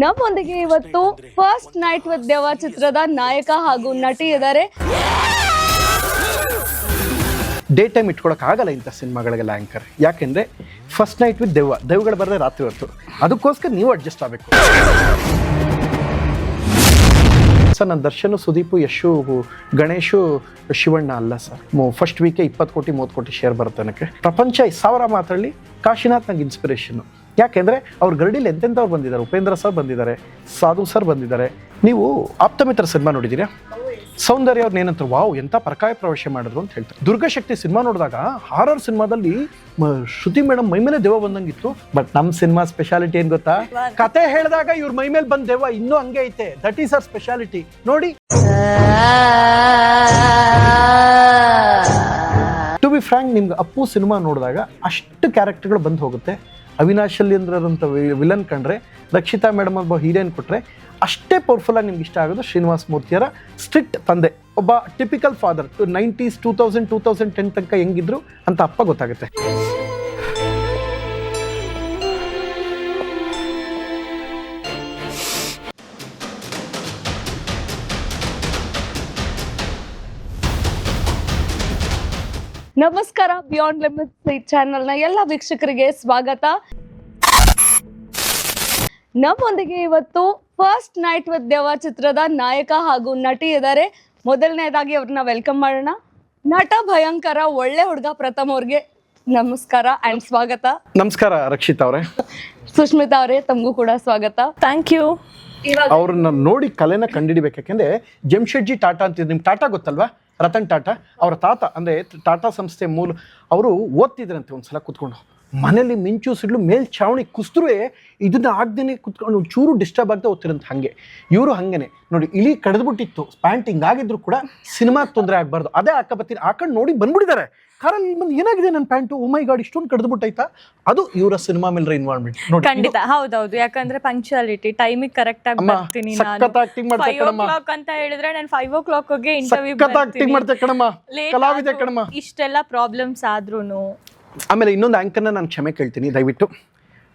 ನಮ್ಮೊಂದಿಗೆ ಇವತ್ತು first night with ದೆವ್ವ ಚಿತ್ರದ ನಾಯಕ ಹಾಗೂ ನಟಿ ಇದ್ದಾರೆ. ಡೇ ಟೈಮ್ ಇಟ್ಕೊಳಕ್ ಆಗಲ್ಲ ಇಂಥ ಸಿನಿಮಾಗಳಿಗೆಲ್ಲ ಆ್ಯಂಕರ್. ಯಾಕೆಂದರೆ ಫಸ್ಟ್ ನೈಟ್ ವಿತ್ ದೆವ್ವಗಳು ಬರದೆ ರಾತ್ರಿ ಹೊತ್ತು, ಅದಕ್ಕೋಸ್ಕರ ನೀವು ಅಡ್ಜಸ್ಟ್ ಆಗಬೇಕು. ಸರ್ ನಾನು ದರ್ಶನ್, ಸುದೀಪು, ಯಶು, ಗಣೇಶು, ಶಿವಣ್ಣ ಅಲ್ಲ ಸರ್. ಫಸ್ಟ್ ವೀಕೆ 20 ಕೋಟಿ 30 ಕೋಟಿ ಶೇರ್ ಬರುತ್ತೆ ನನಗೆ. ಪ್ರಪಂಚ 1000 ಮಾತಲ್ಲಿ ಕಾಶಿನಾಥ್ ನಂಗೆ ಇನ್ಸ್ಪಿರೇಷನ್ನು. ಯಾಕೆಂದರೆ ಅವ್ರ ಗರಡಿಲಿ ಎಂತೆಂಥವ್ರು ಬಂದಿದ್ದಾರೆ. ಉಪೇಂದ್ರ ಸರ್ ಬಂದಿದ್ದಾರೆ, ಸಾಧು ಸರ್ ಬಂದಿದ್ದಾರೆ. ನೀವು ಆಪ್ತಮಿತ್ರ ಸಿನಿಮಾ ನೋಡಿದ್ದೀರಾ? ಸೌಂದರ್ಯ ಅವ್ರನ್ನ ಏನಂತಾರೆ, ವಾವ್ ಎಂಥ ಪರಕಾಯ ಪ್ರವೇಶ ಮಾಡಿದ್ರು ಅಂತ ಹೇಳ್ತಾರೆ. ದುರ್ಗಾಶಕ್ತಿ ಸಿನಿಮಾ ನೋಡಿದಾಗ ಹಾರರ್ ಸಿನಿಮಾದಲ್ಲಿ ಶ್ರುತಿ ಮೇಡಮ್ ಮೈ ಮೇಲೆ ದೆವ್ವ ಬಂದಂಗಿತ್ತು. ಬಟ್ ನಮ್ಮ ಸಿನಿಮಾ ಸ್ಪೆಷಾಲಿಟಿ ಏನು ಗೊತ್ತಾ? ಕತೆ ಹೇಳಿದಾಗ ಇವ್ರ ಮೈ ಮೇಲೆ ಬಂದ ದೆವ್ವ ಇನ್ನೂ ಹಂಗೆ ಐತೆ. That is our speciality. ನೋಡಿ, ಟು ಬಿ ಫ್ರಾಂಕ್, ನಿಮ್ಗೆ ಅಪ್ಪು ಸಿನಿಮಾ ನೋಡಿದಾಗ ಅಷ್ಟು ಕ್ಯಾರೆಕ್ಟರ್ಗಳು ಬಂದು ಹೋಗುತ್ತೆ. ಅವಿನಾಶ್ ಅಲ್ಲಿಂದ್ರಂಥ ವಿಲನ್ ಕಂಡ್ರೆ, ರಕ್ಷಿತಾ ಮೇಡಮ್ ಒಬ್ಬ ಹೀರೋಯಿನ್ ಕೊಟ್ಟರೆ ಅಷ್ಟೇ ಪವರ್ಫುಲ್ಲಾಗಿ ನಿಮ್ಗೆ ಇಷ್ಟ ಆಗೋದು ಶ್ರೀನಿವಾಸ್ ಮೂರ್ತಿಯವರ ಸ್ಟ್ರಿಕ್ಟ್ ತಂದೆ. ಒಬ್ಬ ಟಿಪಿಕಲ್ ಫಾದರ್. 90s 2010 ತನಕ ಹೆಂಗಿದ್ರು ಅಂತ ಅಪ್ಪ ಗೊತ್ತಾಗುತ್ತೆ. ನಮಸ್ಕಾರ, ಬಿಯಾಂಡ್ ಲಿಮಿಟ್ಸ್ ಚಾನೆಲ್ನ ಎಲ್ಲ ವೀಕ್ಷಕರಿಗೆ ಸ್ವಾಗತ. ನಮ್ಮೊಂದಿಗೆ ಇವತ್ತು ಫಸ್ಟ್ ನೈಟ್ ವಿತ್ ದೆವ್ವ ಚಿತ್ರದ ನಾಯಕ ಹಾಗೂ ನಟಿ ಇದ್ದಾರೆ. ಮೊದಲನೇದಾಗಿ ಅವ್ರನ್ನ ವೆಲ್ಕಮ್ ಮಾಡೋಣ. ನಟ ಭಯಂಕರ ಒಳ್ಳೆ ಹುಡುಗ ಪ್ರಥಮ್ ಅವ್ರಿಗೆ ನಮಸ್ಕಾರ ಆ್ಯಂಡ್ ಸ್ವಾಗತ. ನಮಸ್ಕಾರ ರಕ್ಷಿತಾ ಅವರೇ. ಸುಷ್ಮಿತಾ ಅವರೇ, ತಮಗೂ ಕೂಡ ಸ್ವಾಗತ. Thank you. ಅವ್ರನ್ನ ನೋಡಿ ಕಲೆನ ಕಂಡಿಡಿಬೇಕು. ಯಾಕೆಂದರೆ ಜಮ್ಶೆಡ್ಜಿ ಟಾಟಾ ಅಂತಿದ್ರು. ನಿಮ್ಗೆ ಟಾಟಾ ಗೊತ್ತಲ್ವಾ? ರತನ್ ಟಾಟಾ ಅವರ ತಾತ, ಅಂದರೆ ಟಾಟಾ ಸಂಸ್ಥೆ ಮೂಲ. ಅವರು ಓದ್ತಿದ್ರಂತೆ ಒಂದ್ಸಲ ಕೂತ್ಕೊಂಡು, ಮನೇಲಿ ಮಿಂಚು ಸಿಡ್ಲು ಮೇಲ್ಛಾವಣಿ ಕುಸಿದ್ರೂ ಇದನ್ನ ಆಗ್ದೇನೆ ಕುತ್ಕೊಂಡು ಚೂರು ಡಿಸ್ಟರ್ಬ್ ಆಗದೆ ಓದ್ತಿರಂತ. ಹಾಗೆ ಇವರು ಹಾಗೇನೆ ನೋಡಿ, ಇಳಿ ಕಳೆದ್ಬಿಟ್ಟಿತ್ತು, ಪ್ಯಾಂಟ್ ಹಿಂಗಾಗಿದ್ರು ಕೂಡ ಸಿನಿಮಾ ತೊಂದರೆ ಆಗಬಾರ್ದು, ಅದೇ ಹಾಕಬತ್ತೀನಿ ಹಾಕೊಂಡು ನೋಡಿ ಬಂದ್ಬಿಟ್ಟಿದ್ದಾರೆ. ಕಾರಲ್ಲಿ ಬಂದು ಏನಾಗಿದೆ ನನ್ನ ಪ್ಯಾಂಟು, ಓ ಮೈ ಗಾಡ್ ಇಷ್ಟೊಂದು ಕಳೆದ್ಬಿಟ್ಟೈತಾ? ಅದು ಇವರ ಸಿನಿಮಾ ಮೇಲೆ ಇನ್ವಾಲ್ವ್ಮೆಂಟ್ ನೋಡಿ. ಖಂಡಿತ ಹೌದೌದು. ಯಾಕಂದ್ರೆ ಪಂಕ್ಚುಯಾಲಿಟಿ, ಟೈಮಿಗೆ ಕರೆಕ್ಟ್ ಆಗಿ ಬರ್ತೀನಿ. ಸಖತ್ ಆಕ್ಟಿಂಗ್ ಮಾಡ್ತಾ ಕಣಮ್ಮ ಅಂತ ಹೇಳಿದ್ರೆ ನಾನು 5 o'clock ಇಂಟರ್ವ್ಯೂ ಸಖತ್ ಆಕ್ಟಿಂಗ್ ಮಾಡ್ತಾ ಕಣಮ್ಮ, ಕಲಾವಿದೆ ಕಣಮ್ಮ. ಇಷ್ಟೆಲ್ಲ ಪ್ರಾಬ್ಲಮ್ಸ್ ಆದ್ರೂನು. ಆಮೇಲೆ ಇನ್ನೊಂದು ಆ್ಯಂಕರ್ನ ನಾನು ಕ್ಷಮೆ ಕೇಳ್ತೀನಿ, ದಯವಿಟ್ಟು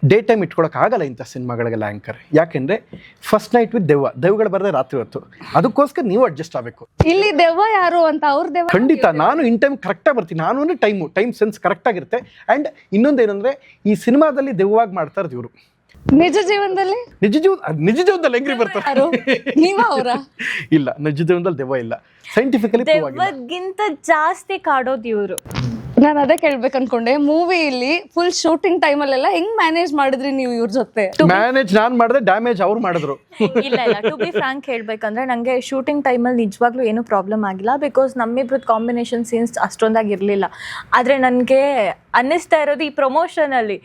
ಡೇ ಟೈಮ್ ಇಟ್ಕೊಳಕ್ ಆಗಲ್ಲ ಇಂಥ ಸಿನಿಮಾಗಳಿಗೆಲ್ಲ ಆ್ಯಂಕರ್. ಯಾಕೆಂದ್ರೆ ಫಸ್ಟ್ ನೈಟ್ ವಿತ್ ದೆವ್ವಗಳು ಬರದೆ ರಾತ್ರಿ ಹೊತ್ತು, ಅದಕ್ಕೋಸ್ಕರ ನೀವು ಅಡ್ಜಸ್ಟ್ ಆಗಬೇಕು. ಇಲ್ಲಿ ದೆವ್ವ ಯಾರು ಅಂತ ಅವ್ರ ದೆವ್ವ ಖಂಡಿತ ನಾನು ಇನ್ ಟೈಮ್ ಕರೆಕ್ಟಾಗಿ ಬರ್ತೀನಿ. ನಾನು ಟೈಮ್ ಸೆನ್ಸ್ ಕರೆಕ್ಟಾಗಿರುತ್ತೆ. ಆ್ಯಂಡ್ ಇನ್ನೊಂದೇನೆಂದರೆ, ಈ ಸಿನಿಮಾದಲ್ಲಿ ದೆವ್ವಾಗಿ ಮಾಡ್ತಾ ಇರೋದು ಇವರು. ನಿಜ ಜೀವನದಲ್ಲಿ ನಿಜ ಜೀವನದಲ್ಲಿ ಹೆಂಗ್ರಿ ಬರ್ತಾರೆ? ನೀವ ಅವರ? ಇಲ್ಲ, ನಿಜ ಜೀವನದಲ್ಲಿ ದೆವ್ವ ಇಲ್ಲ. ಸೈಂಟಿಫಿಕಲಿ ದೆವ್ವಕ್ಕಿಂತ ಜಾಸ್ತಿ ಕಾಡೋದು ಇವರು. ನಾನು ಅದೇ ಕೇಳ್ಬೇಕು ಅನ್ಕೊಂಡೆ, ಮೂವಿಲಿ ಫುಲ್ ಶೂಟಿಂಗ್ ಟೈಮಲ್ಲೆಲ್ಲ ಹೆಂಗ್ ಮ್ಯಾನೇಜ್ ಮಾಡಿದ್ರಿ ನೀವು ಇವ್ರ ಜೊತೆ? ಮ್ಯಾನೇಜ್ ನಾನ್ ಮಾಡಿದೆ, ಡ್ಯಾಮೇಜ್ ಅವ್ರು ಮಾಡಿದ್ರು. ಇಲ್ಲ, ಟು ಬಿ ಫ್ರಾಂಕ್ ಹೇಳ್ಬೇಕಂದ್ರೆ ನಂಗೆ ಶೂಟಿಂಗ್ ಟೈಮಲ್ಲಿ ನಿಜವಾಗ್ಲೂ ಏನು ಪ್ರಾಬ್ಲಮ್ ಆಗಿಲ್ಲ. ಬಿಕಾಸ್ ನಮ್ಮಿಬ್ರದ್ದು ಕಾಂಬಿನೇಷನ್ ಸೀನ್ಸ್ ಅಷ್ಟೊಂದಾಗಿ ಇರಲಿಲ್ಲ. ಆದರೆ ನನಗೆ ಅನ್ನಿಸ್ತಾ ಇರೋದು, ಈ ಪ್ರಮೋಷನಲ್ಲಿ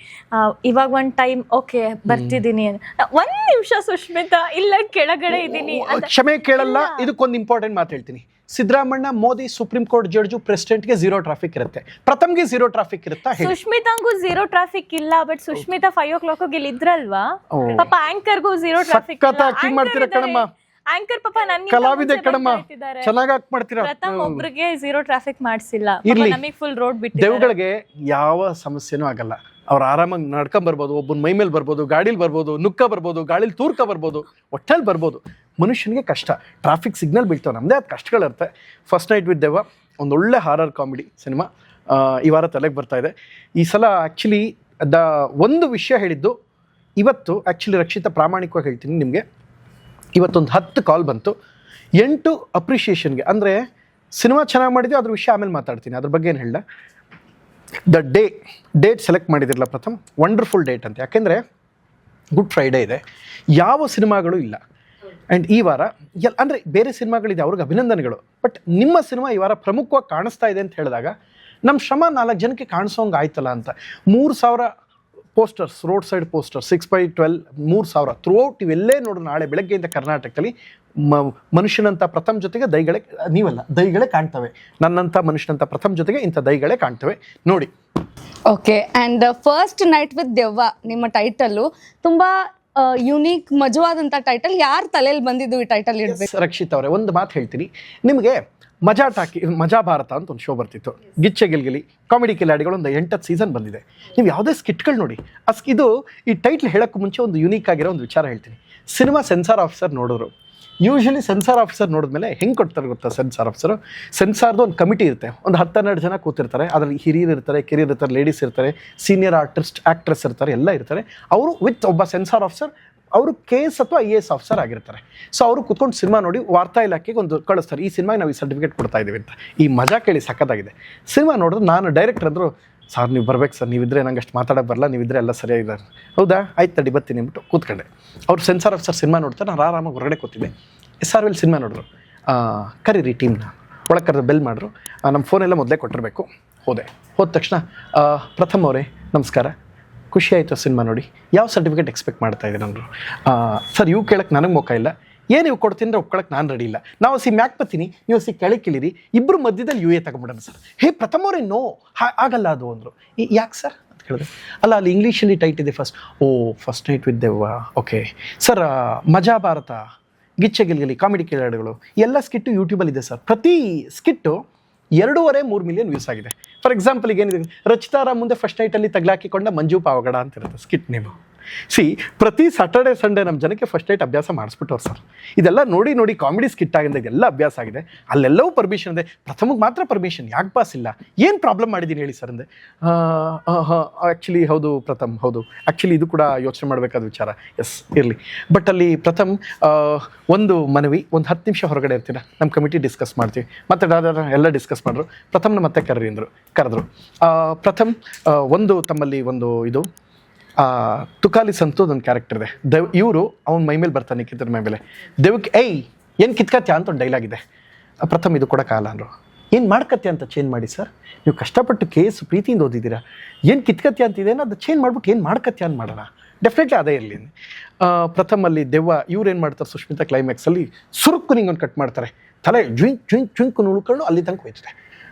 ಇವಾಗ ಒಂದು ಟೈಮ್ ಓಕೆ ಬರ್ತಿದ್ದೀನಿ, 1 ನಿಮಿಷ ಸುಷ್ಮಿತಾ ಇಲ್ಲ ಕೆಳಗಡೆ ಇದ್ದೀನಿ, ಕ್ಷಮೆ ಕೇಳಲ್ಲ. ಇದಕ್ಕೊಂದು ಇಂಪಾರ್ಟೆಂಟ್ ಮಾತು ಹೇಳ್ತೀನಿ. Siddaramanna, Modi, supreme court judge, ಪ್ರೆಸಿಡೆಂಟ್ಗೆ 0 ಟ್ರಾಫಿಕ್ ಇರುತ್ತೆ. ಪ್ರಥಮ್ಗೆ 0 ಟ್ರಾಫಿಕ್ ಇರುತ್ತಾ? ಸುಷ್ಮಿತಾಂಗೂ 0 ಟ್ರಾಫಿಕ್ ಇಲ್ಲ. ಬಟ್ ಸುಷ್ಮಿತಾ 5 o'clock ಇಲ್ಲಿ ಇದ್ರಲ್ವಾ, ಪಾಪ ಆಂಕರ್ಗೂ 0 ಟ್ರಾಫಿಕ್. ಆಕ್ಟಿಂಗ್ ಮಾಡ್ತೀರಾ ಕಣಮ್ಮ, ಆಂಕರ್ ಪಾಪ ನನ್ಗೆ ಕಲಾವಿದೆ ಕಣಮ್ಮ, ಚೆನ್ನಾಗಿ ಆಕ್ಟ್ ಮಾಡ್ತೀರಾ. ಪ್ರಥಮ್ ಒಬ್ರಿಗೆ 0 ಟ್ರಾಫಿಕ್ ಮಾಡಿಸಿಲ್ಲ, ನಮಗೆ ಫುಲ್ ರೋಡ್ ಬಿಟ್ಟು. ದೆವ್ವಗಳಿಗೆ ಯಾವ ಸಮಸ್ಯೆನೂ ಆಗಲ್ಲ. ಅವ್ರು ಆರಾಮಾಗಿ ನಡ್ಕೊಂಡ್ ಬರ್ಬೋದು, ಒಬ್ಬನ ಮೈ ಮೇಲೆ ಬರ್ಬೋದು, ಗಾಡೀಲಿ ಬರ್ಬೋದು, ನುಕ್ಕ ಬರ್ಬೋದು, ಗಾಡೀಲಿ ತೂರ್ಕ ಬರ್ಬೋದು, ಒಟ್ಟಲ್ಲಿ ಬರ್ಬೋದು. ಮನುಷ್ಯನಿಗೆ ಕಷ್ಟ, ಟ್ರಾಫಿಕ್ ಸಿಗ್ನಲ್ ಬೀಳ್ತಾವೆ, ನಮ್ಮದೇ ಅದು ಕಷ್ಟಗಳಿರುತ್ತೆ. ಫಸ್ಟ್ ನೈಟ್ ವಿತ್ ದೆವ್ವ ಒಂದೊಳ್ಳೆ ಹಾರರ್ ಕಾಮಿಡಿ ಸಿನಿಮಾ ಈ ವಾರ ತಲೆಗೆ ಬರ್ತಾ ಇದೆ. ಈ ಸಲ ಆ್ಯಕ್ಚುಲಿ ಒಂದು ವಿಷಯ ಹೇಳಿದ್ದು ಇವತ್ತು, ಆ್ಯಕ್ಚುಲಿ ರಕ್ಷಿತಾ ಪ್ರಾಮಾಣಿಕವಾಗಿ ಹೇಳ್ತೀನಿ ನಿಮಗೆ, ಇವತ್ತೊಂದು 10 ಕಾಲ್ ಬಂತು. 8 ಅಪ್ರಿಷಿಯೇಷನ್ಗೆ. ಅಂದರೆ ಸಿನಿಮಾ ಚೆನ್ನಾಗಿ ಮಾಡಿದ್ವಿ, ಅದ್ರ ವಿಷಯ ಆಮೇಲೆ ಮಾತಾಡ್ತೀನಿ, ಅದ್ರ ಬಗ್ಗೆ ಏನು ಹೇಳ. ಡೇಟ್ ಸೆಲೆಕ್ಟ್ ಮಾಡಿದಿರಲ್ಲ ಪ್ರಥಮ್, ವಂಡರ್ಫುಲ್ ಡೇಟ್ ಅಂತ. ಯಾಕೆಂದರೆ ಗುಡ್ ಫ್ರೈಡೇ ಇದೆ, ಯಾವ ಸಿನಿಮಾಗಳು ಇಲ್ಲ. ಆ್ಯಂಡ್ ಈ ವಾರ ಅಂದರೆ ಬೇರೆ ಸಿನಿಮಾಗಳಿದೆ, ಅವ್ರಿಗೆ ಅಭಿನಂದನೆಗಳು. ಬಟ್ ನಿಮ್ಮ ಸಿನಿಮಾ ಈ ವಾರ ಪ್ರಮುಖವಾಗಿ ಕಾಣಿಸ್ತಾ ಇದೆ ಅಂತ ಹೇಳಿದಾಗ ನಮ್ಮ ಶ್ರಮ 4 ಜನಕ್ಕೆ ಕಾಣಿಸೋಂಗೆ ಆಯ್ತಲ್ಲ ಅಂತ. 3000 posters, road side poster 6x12, 3000 throughout. ಇವೆಲ್ಲೇ ನೋಡ್ರಿ, ನಾಳೆ ಬೆಳಗ್ಗೆಯಿಂದ ಕರ್ನಾಟಕದಲ್ಲಿ ಮನುಷ್ಯನಂಥ ಪ್ರಥಮ್ ಜೊತೆಗೆ ದೈಗಳೇ ಕಾಣ್ತವೆ. ನನ್ನಂಥ ಮನುಷ್ಯನಂಥ ಪ್ರಥಮ್ ಜೊತೆಗೆ ಇಂಥ ದೈಗಳೇ ಕಾಣ್ತವೆ ನೋಡಿ. Okay. And first night with ದೆವ್ವ ನಿಮ್ಮ ಟೈಟಲ್ಲು ತುಂಬಾ ಯುನೀಕ್, ಮಜವಾದಂಥ ಟೈಟಲ್. ಯಾರ ತಲೆಯಲ್ಲಿ ಬಂದಿದ್ದು ಈ ಟೈಟಲ್ ಇಡಬೇಕು? ರಕ್ಷಿತ್ ಅವರೇ, ಒಂದು ಮಾತು ಹೇಳ್ತೀನಿ ನಿಮಗೆ. ಮಜಾ ಟಾಕಿ ಮಜಾ ಭಾರತ ಅಂತ ಒಂದು ಶೋ ಬರ್ತಿತ್ತು, ಗಿಚ್ಚೆ ಗಿಲ್ಗಿಲಿ ಕಾಮಿಡಿ ಕಿಲಾಡಿಗಳು ಒಂದು 8 ಸೀಸನ್ ಬಂದಿದೆ. ನೀವು ಯಾವುದೇ ಸ್ಕಿಟ್ಗಳು ನೋಡಿ, ಇದು ಈ ಟೈಟ್ಲ್ ಹೇಳೋಕ್ಕೂ ಮುಂಚೆ ಒಂದು ಯುನೀಕ್ ಆಗಿರೋ ಒಂದು ವಿಚಾರ ಹೇಳ್ತೀನಿ. ಸಿನಿಮಾ ಸೆನ್ಸಾರ್ ಆಫೀಸರ್ ನೋಡಿದ್ರು. ಯೂಶಲಿ ಸೆನ್ಸಾರ್ ಆಫೀಸರ್ ನೋಡಿದ್ಮೇಲೆ ಹೆಂಗೆ ಕೊಡ್ತಾರೆ ಗೊತ್ತಾ? ಸೆನ್ಸಾರ್ ಆಫೀಸರು, ಸೆನ್ಸಾರ್ದು ಒಂದು ಕಮಿಟಿ ಇರುತ್ತೆ, ಒಂದು 10-12 ಜನ ಕೂತಿರ್ತಾರೆ. ಅದರಲ್ಲಿ ಹಿರಿಯರು ಇರ್ತಾರೆ, ಕಿರಿಯರು ಇರ್ತಾರೆ, ಲೇಡೀಸ್ ಇರ್ತಾರೆ, ಸೀನಿಯರ್ ಆ್ಯಕ್ಟ್ರೆಸ್ ಇರ್ತಾರೆ, ಎಲ್ಲ ಇರ್ತಾರೆ. ಅವರು ವಿತ್ ಒಬ್ಬ ಸೆನ್ಸಾರ್ ಆಫೀಸರ್, ಅವರು KS ಅಥವಾ IAS ಆಫೀಸರ್ ಆಗಿರ್ತಾರೆ. ಸೊ ಅವರು ಕುತ್ಕೊಂಡು ಸಿನಿಮಾ ನೋಡಿ ವಾರ್ತಾ ಇಲಾಖೆಗೆ ಒಂದು ಕಳಿಸ್ತಾರೆ, ಈ ಸಿನಿಮಾಗೆ ನಾವು ಈ ಸರ್ಟಿಫಿಕೇಟ್ ಕೊಡ್ತಾ ಇದ್ದೀವಿ ಅಂತ. ಈ ಮಜಾ ಕೇಳಿ ಸಖತ್ತಾಗಿದೆ. ಸಿನಿಮಾ ನೋಡಿದ್ರೆ ನಾನು ಡೈರೆಕ್ಟರ್ ಅಂದರು, ಸರ್ ನೀವು ಬರ್ಬೇಕು ಸರ್, ನೀವಿದ್ರೆ ನಂಗೆ ಅಷ್ಟು ಮಾತಾಡೋಕ್ಕೆ ಬರಲ್ಲ, ನೀವಿದ್ರೆ ಎಲ್ಲ ಸರಿಯಾಗಿದ್ದಾರೆ. ಹೌದಾ, ಆಯ್ತು ತಡಿ ಬರ್ತೀನಿ ಅಂದ್ಬಿಟ್ಟು ಕೂತ್ಕೊಂಡೆ. ಅವ್ರು ಸೆನ್ಸಾರ್ ಆಫೀಸರ್ ಸಿನಿಮಾ ನೋಡ್ತಾರೆ, ನಾನು ಆರಾಮಾಗಿ ಹೊರಗಡೆ ಕೂತಿದ್ದೆ. SRL ಸಿನಿಮಾ ನೋಡಿದ್ರು, ಕರೀರಿ ಟೀಮ್ನ ಒಳಗೆ ಕರೆದು ಬೆಲ್ ಮಾಡಿದ್ರು. ನಮ್ಮ ಫೋನೆಲ್ಲ ಮೊದಲೇ ಕೊಟ್ಟಿರಬೇಕು. ಹೋದ ತಕ್ಷಣ ಪ್ರಥಮ್ ಅವರೇ ನಮಸ್ಕಾರ, ಖುಷಿ ಆಯಿತು ಸಿನಿಮಾ ನೋಡಿ, ಯಾವ ಸರ್ಟಿಫಿಕೇಟ್ ಎಕ್ಸ್ಪೆಕ್ಟ್ ಮಾಡ್ತಾ ಇದ್ದೀನಿ ಅಂದರು. ಸರ್ ಇವು ಕೇಳಕ್ಕೆ ನನಗೆ ಮೋಕ ಇಲ್ಲ, ಏನು ಇವು ಕೊಡ್ತೀನಿ ಅಂದರೆ ಒಪ್ಕೊಳಕ್ಕೆ ನಾನು ರೆಡಿ ಇಲ್ಲ. ನಾವು ಮ್ಯಾಕ್ ಬರ್ತೀನಿ, ನೀವು ಕೆಳಗೆ ಕೀಳಿರಿ, ಇಬ್ಬರು ಮಧ್ಯದಲ್ಲಿ UA ತಗೊಂಬಿಡೋಣ ಸರ್. ಹೇ ಪ್ರಥಮ್ ಅವರೇ ನೋ, ಆಗಲ್ಲ ಅದು ಅಂದರು. ಯಾಕೆ ಸರ್ ಅಂತ ಹೇಳಿದೆ. ಅಲ್ಲ ಅಲ್ಲಿ ಇಂಗ್ಲೀಷಲ್ಲಿ ಟೈಟ್ ಇದೆ ಫಸ್ಟ್ ನೈಟ್ ವಿತ್ ದೆವ್ವ. ಓಕೆ ಸರ್, ಮಜಾ ಭಾರತ, ಗಿಚ್ಚೆ ಗಿಲ್ಗಿಲಿ ಕಾಮಿಡಿ ಕಿಲಾಡಿಗಳು ಎಲ್ಲ ಸ್ಕಿಟ್ಟು ಯೂಟ್ಯೂಬಲ್ಲಿದೆ ಸರ್. ಪ್ರತಿ ಸ್ಕಿಟ್ಟು 2.5-3 ಮಿಲಿಯನ್ ವ್ಯೂಸ್ ಆಗಿದೆ. ಫಾರ್ ಎಕ್ಸಾಂಪಲ್ ಈಗ ಏನಿದೆ, ರಚಿತಾರ ಮುಂದೆ ಫಸ್ಟ್ ನೈಟಲ್ಲಿ ತಗ್ಲಾಕಿಕೊಂಡ ಮಂಜು ಪಾವಗಡ ಅಂತ ಇರುತ್ತೆ ಸ್ಕಿಟ್ ನೇಮು. ಪ್ರತಿ ಸ್ಯಾಟರ್ಡೆ ಸಂಡೇ ನಮ್ಮ ಜನಕ್ಕೆ ಫಸ್ಟ್ ನೈಟ್ ಅಭ್ಯಾಸ ಮಾಡಿಸ್ಬಿಟ್ಟವ್ರು ಸರ್. ಇದೆಲ್ಲ ನೋಡಿ ಕಾಮಿಡಿ ಸ್ಕಿಟ್ ಆಗಿಂದ ಇದೆಲ್ಲ ಅಭ್ಯಾಸ ಆಗಿದೆ. ಅಲ್ಲೆಲ್ಲವೂ ಪರ್ಮಿಷನ್ ಇದೆ, ಪ್ರಥಮಕ್ಕೆ ಮಾತ್ರ ಪರ್ಮಿಷನ್ ಯಾಕೆ ಪಾಸ್ ಇಲ್ಲ, ಏನು ಪ್ರಾಬ್ಲಮ್ ಮಾಡಿದ್ದೀನಿ ಹೇಳಿ ಸರ್ ಅಂದೆ. ಆ್ಯಕ್ಚುಲಿ ಹೌದು ಪ್ರಥಮ್, ಹೌದು ಆ್ಯಕ್ಚುಲಿ ಇದು ಕೂಡ ಯೋಚನೆ ಮಾಡಬೇಕಾದ ವಿಚಾರ. ಎಸ್ ಇರಲಿ, ಬಟ್ ಅಲ್ಲಿ ಪ್ರಥಮ್ ಒಂದು ಮನವಿ, ಒಂದು 10 ನಿಮಿಷ ಹೊರಗಡೆ ಇರ್ತೀರ, ನಮ್ಮ ಕಮಿಟಿ ಡಿಸ್ಕಸ್ ಮಾಡ್ತೀವಿ. ಮತ್ತೆ ಎಲ್ಲ ಡಿಸ್ಕಸ್ ಮಾಡಿದ್ರು. ಪ್ರಥಮ್ನ ಮತ್ತೆ ಕರೆದ್ರು. ಪ್ರಥಮ್ ಒಂದು ತಮ್ಮಲ್ಲಿ ಒಂದು ಇದು ತುಕಾಲಿ ಸಂತು ಒಂದು ಕ್ಯಾರೆಕ್ಟರ್ ಇದೆ. ಇವರು ಅವ್ನ ಮೈ ಮೇಲೆ ಬರ್ತಾನೆ, ಕಿತ್ತರ ಮೈ ಮೇಲೆ ದೇವಕ್ಕೆ ಏನು ಕಿತ್ಕತ್ಯ ಅಂತ ಒಂದು ಡೈಲಾಗ್ ಇದೆ. ಪ್ರಥಮ್ ಇದು ಕೊಡೋಕ್ಕಾಗಲ್ಲ ಅಂದರು. ಏನು ಮಾಡ್ಕತ್ಯ ಅಂತ ಚೇಂಜ್ ಮಾಡಿ ಸರ್, ನೀವು ಕಷ್ಟಪಟ್ಟು KS ಪ್ರೀತಿಯಿಂದ ಓದಿದ್ದೀರಾ, ಏನು ಕಿತ್ಕತ್ಯ ಅಂತಿದೆ ಅದು ಚೇಂಜ್ ಮಾಡ್ಬಿಟ್ಟು ಏನು ಮಾಡ್ಕತ್ಯ ಅಂತ ಮಾಡೋಣ, ಡೆಫಿನೆಟ್ಲಿ ಅದೇ ಇರಲಿ. ಪ್ರಥಮಲ್ಲಿ ದೆವ್ವ ಇವ್ರು ಏನು ಮಾಡ್ತಾರೆ, ಸುಷ್ಮಿತಾ ಕ್ಲೈಮ್ಯಾಕ್ಸಲ್ಲಿ ಸುರುಕ್ಕು ನಿಂಗೊಂದು ಕಟ್ ಮಾಡ್ತಾರೆ, ತಲೆ ಜ್ವಿಂಕ್ ಉಳ್ಕೊಂಡು ಅಲ್ಲಿ ತನಕ ಹೋಯ್ತದೆ.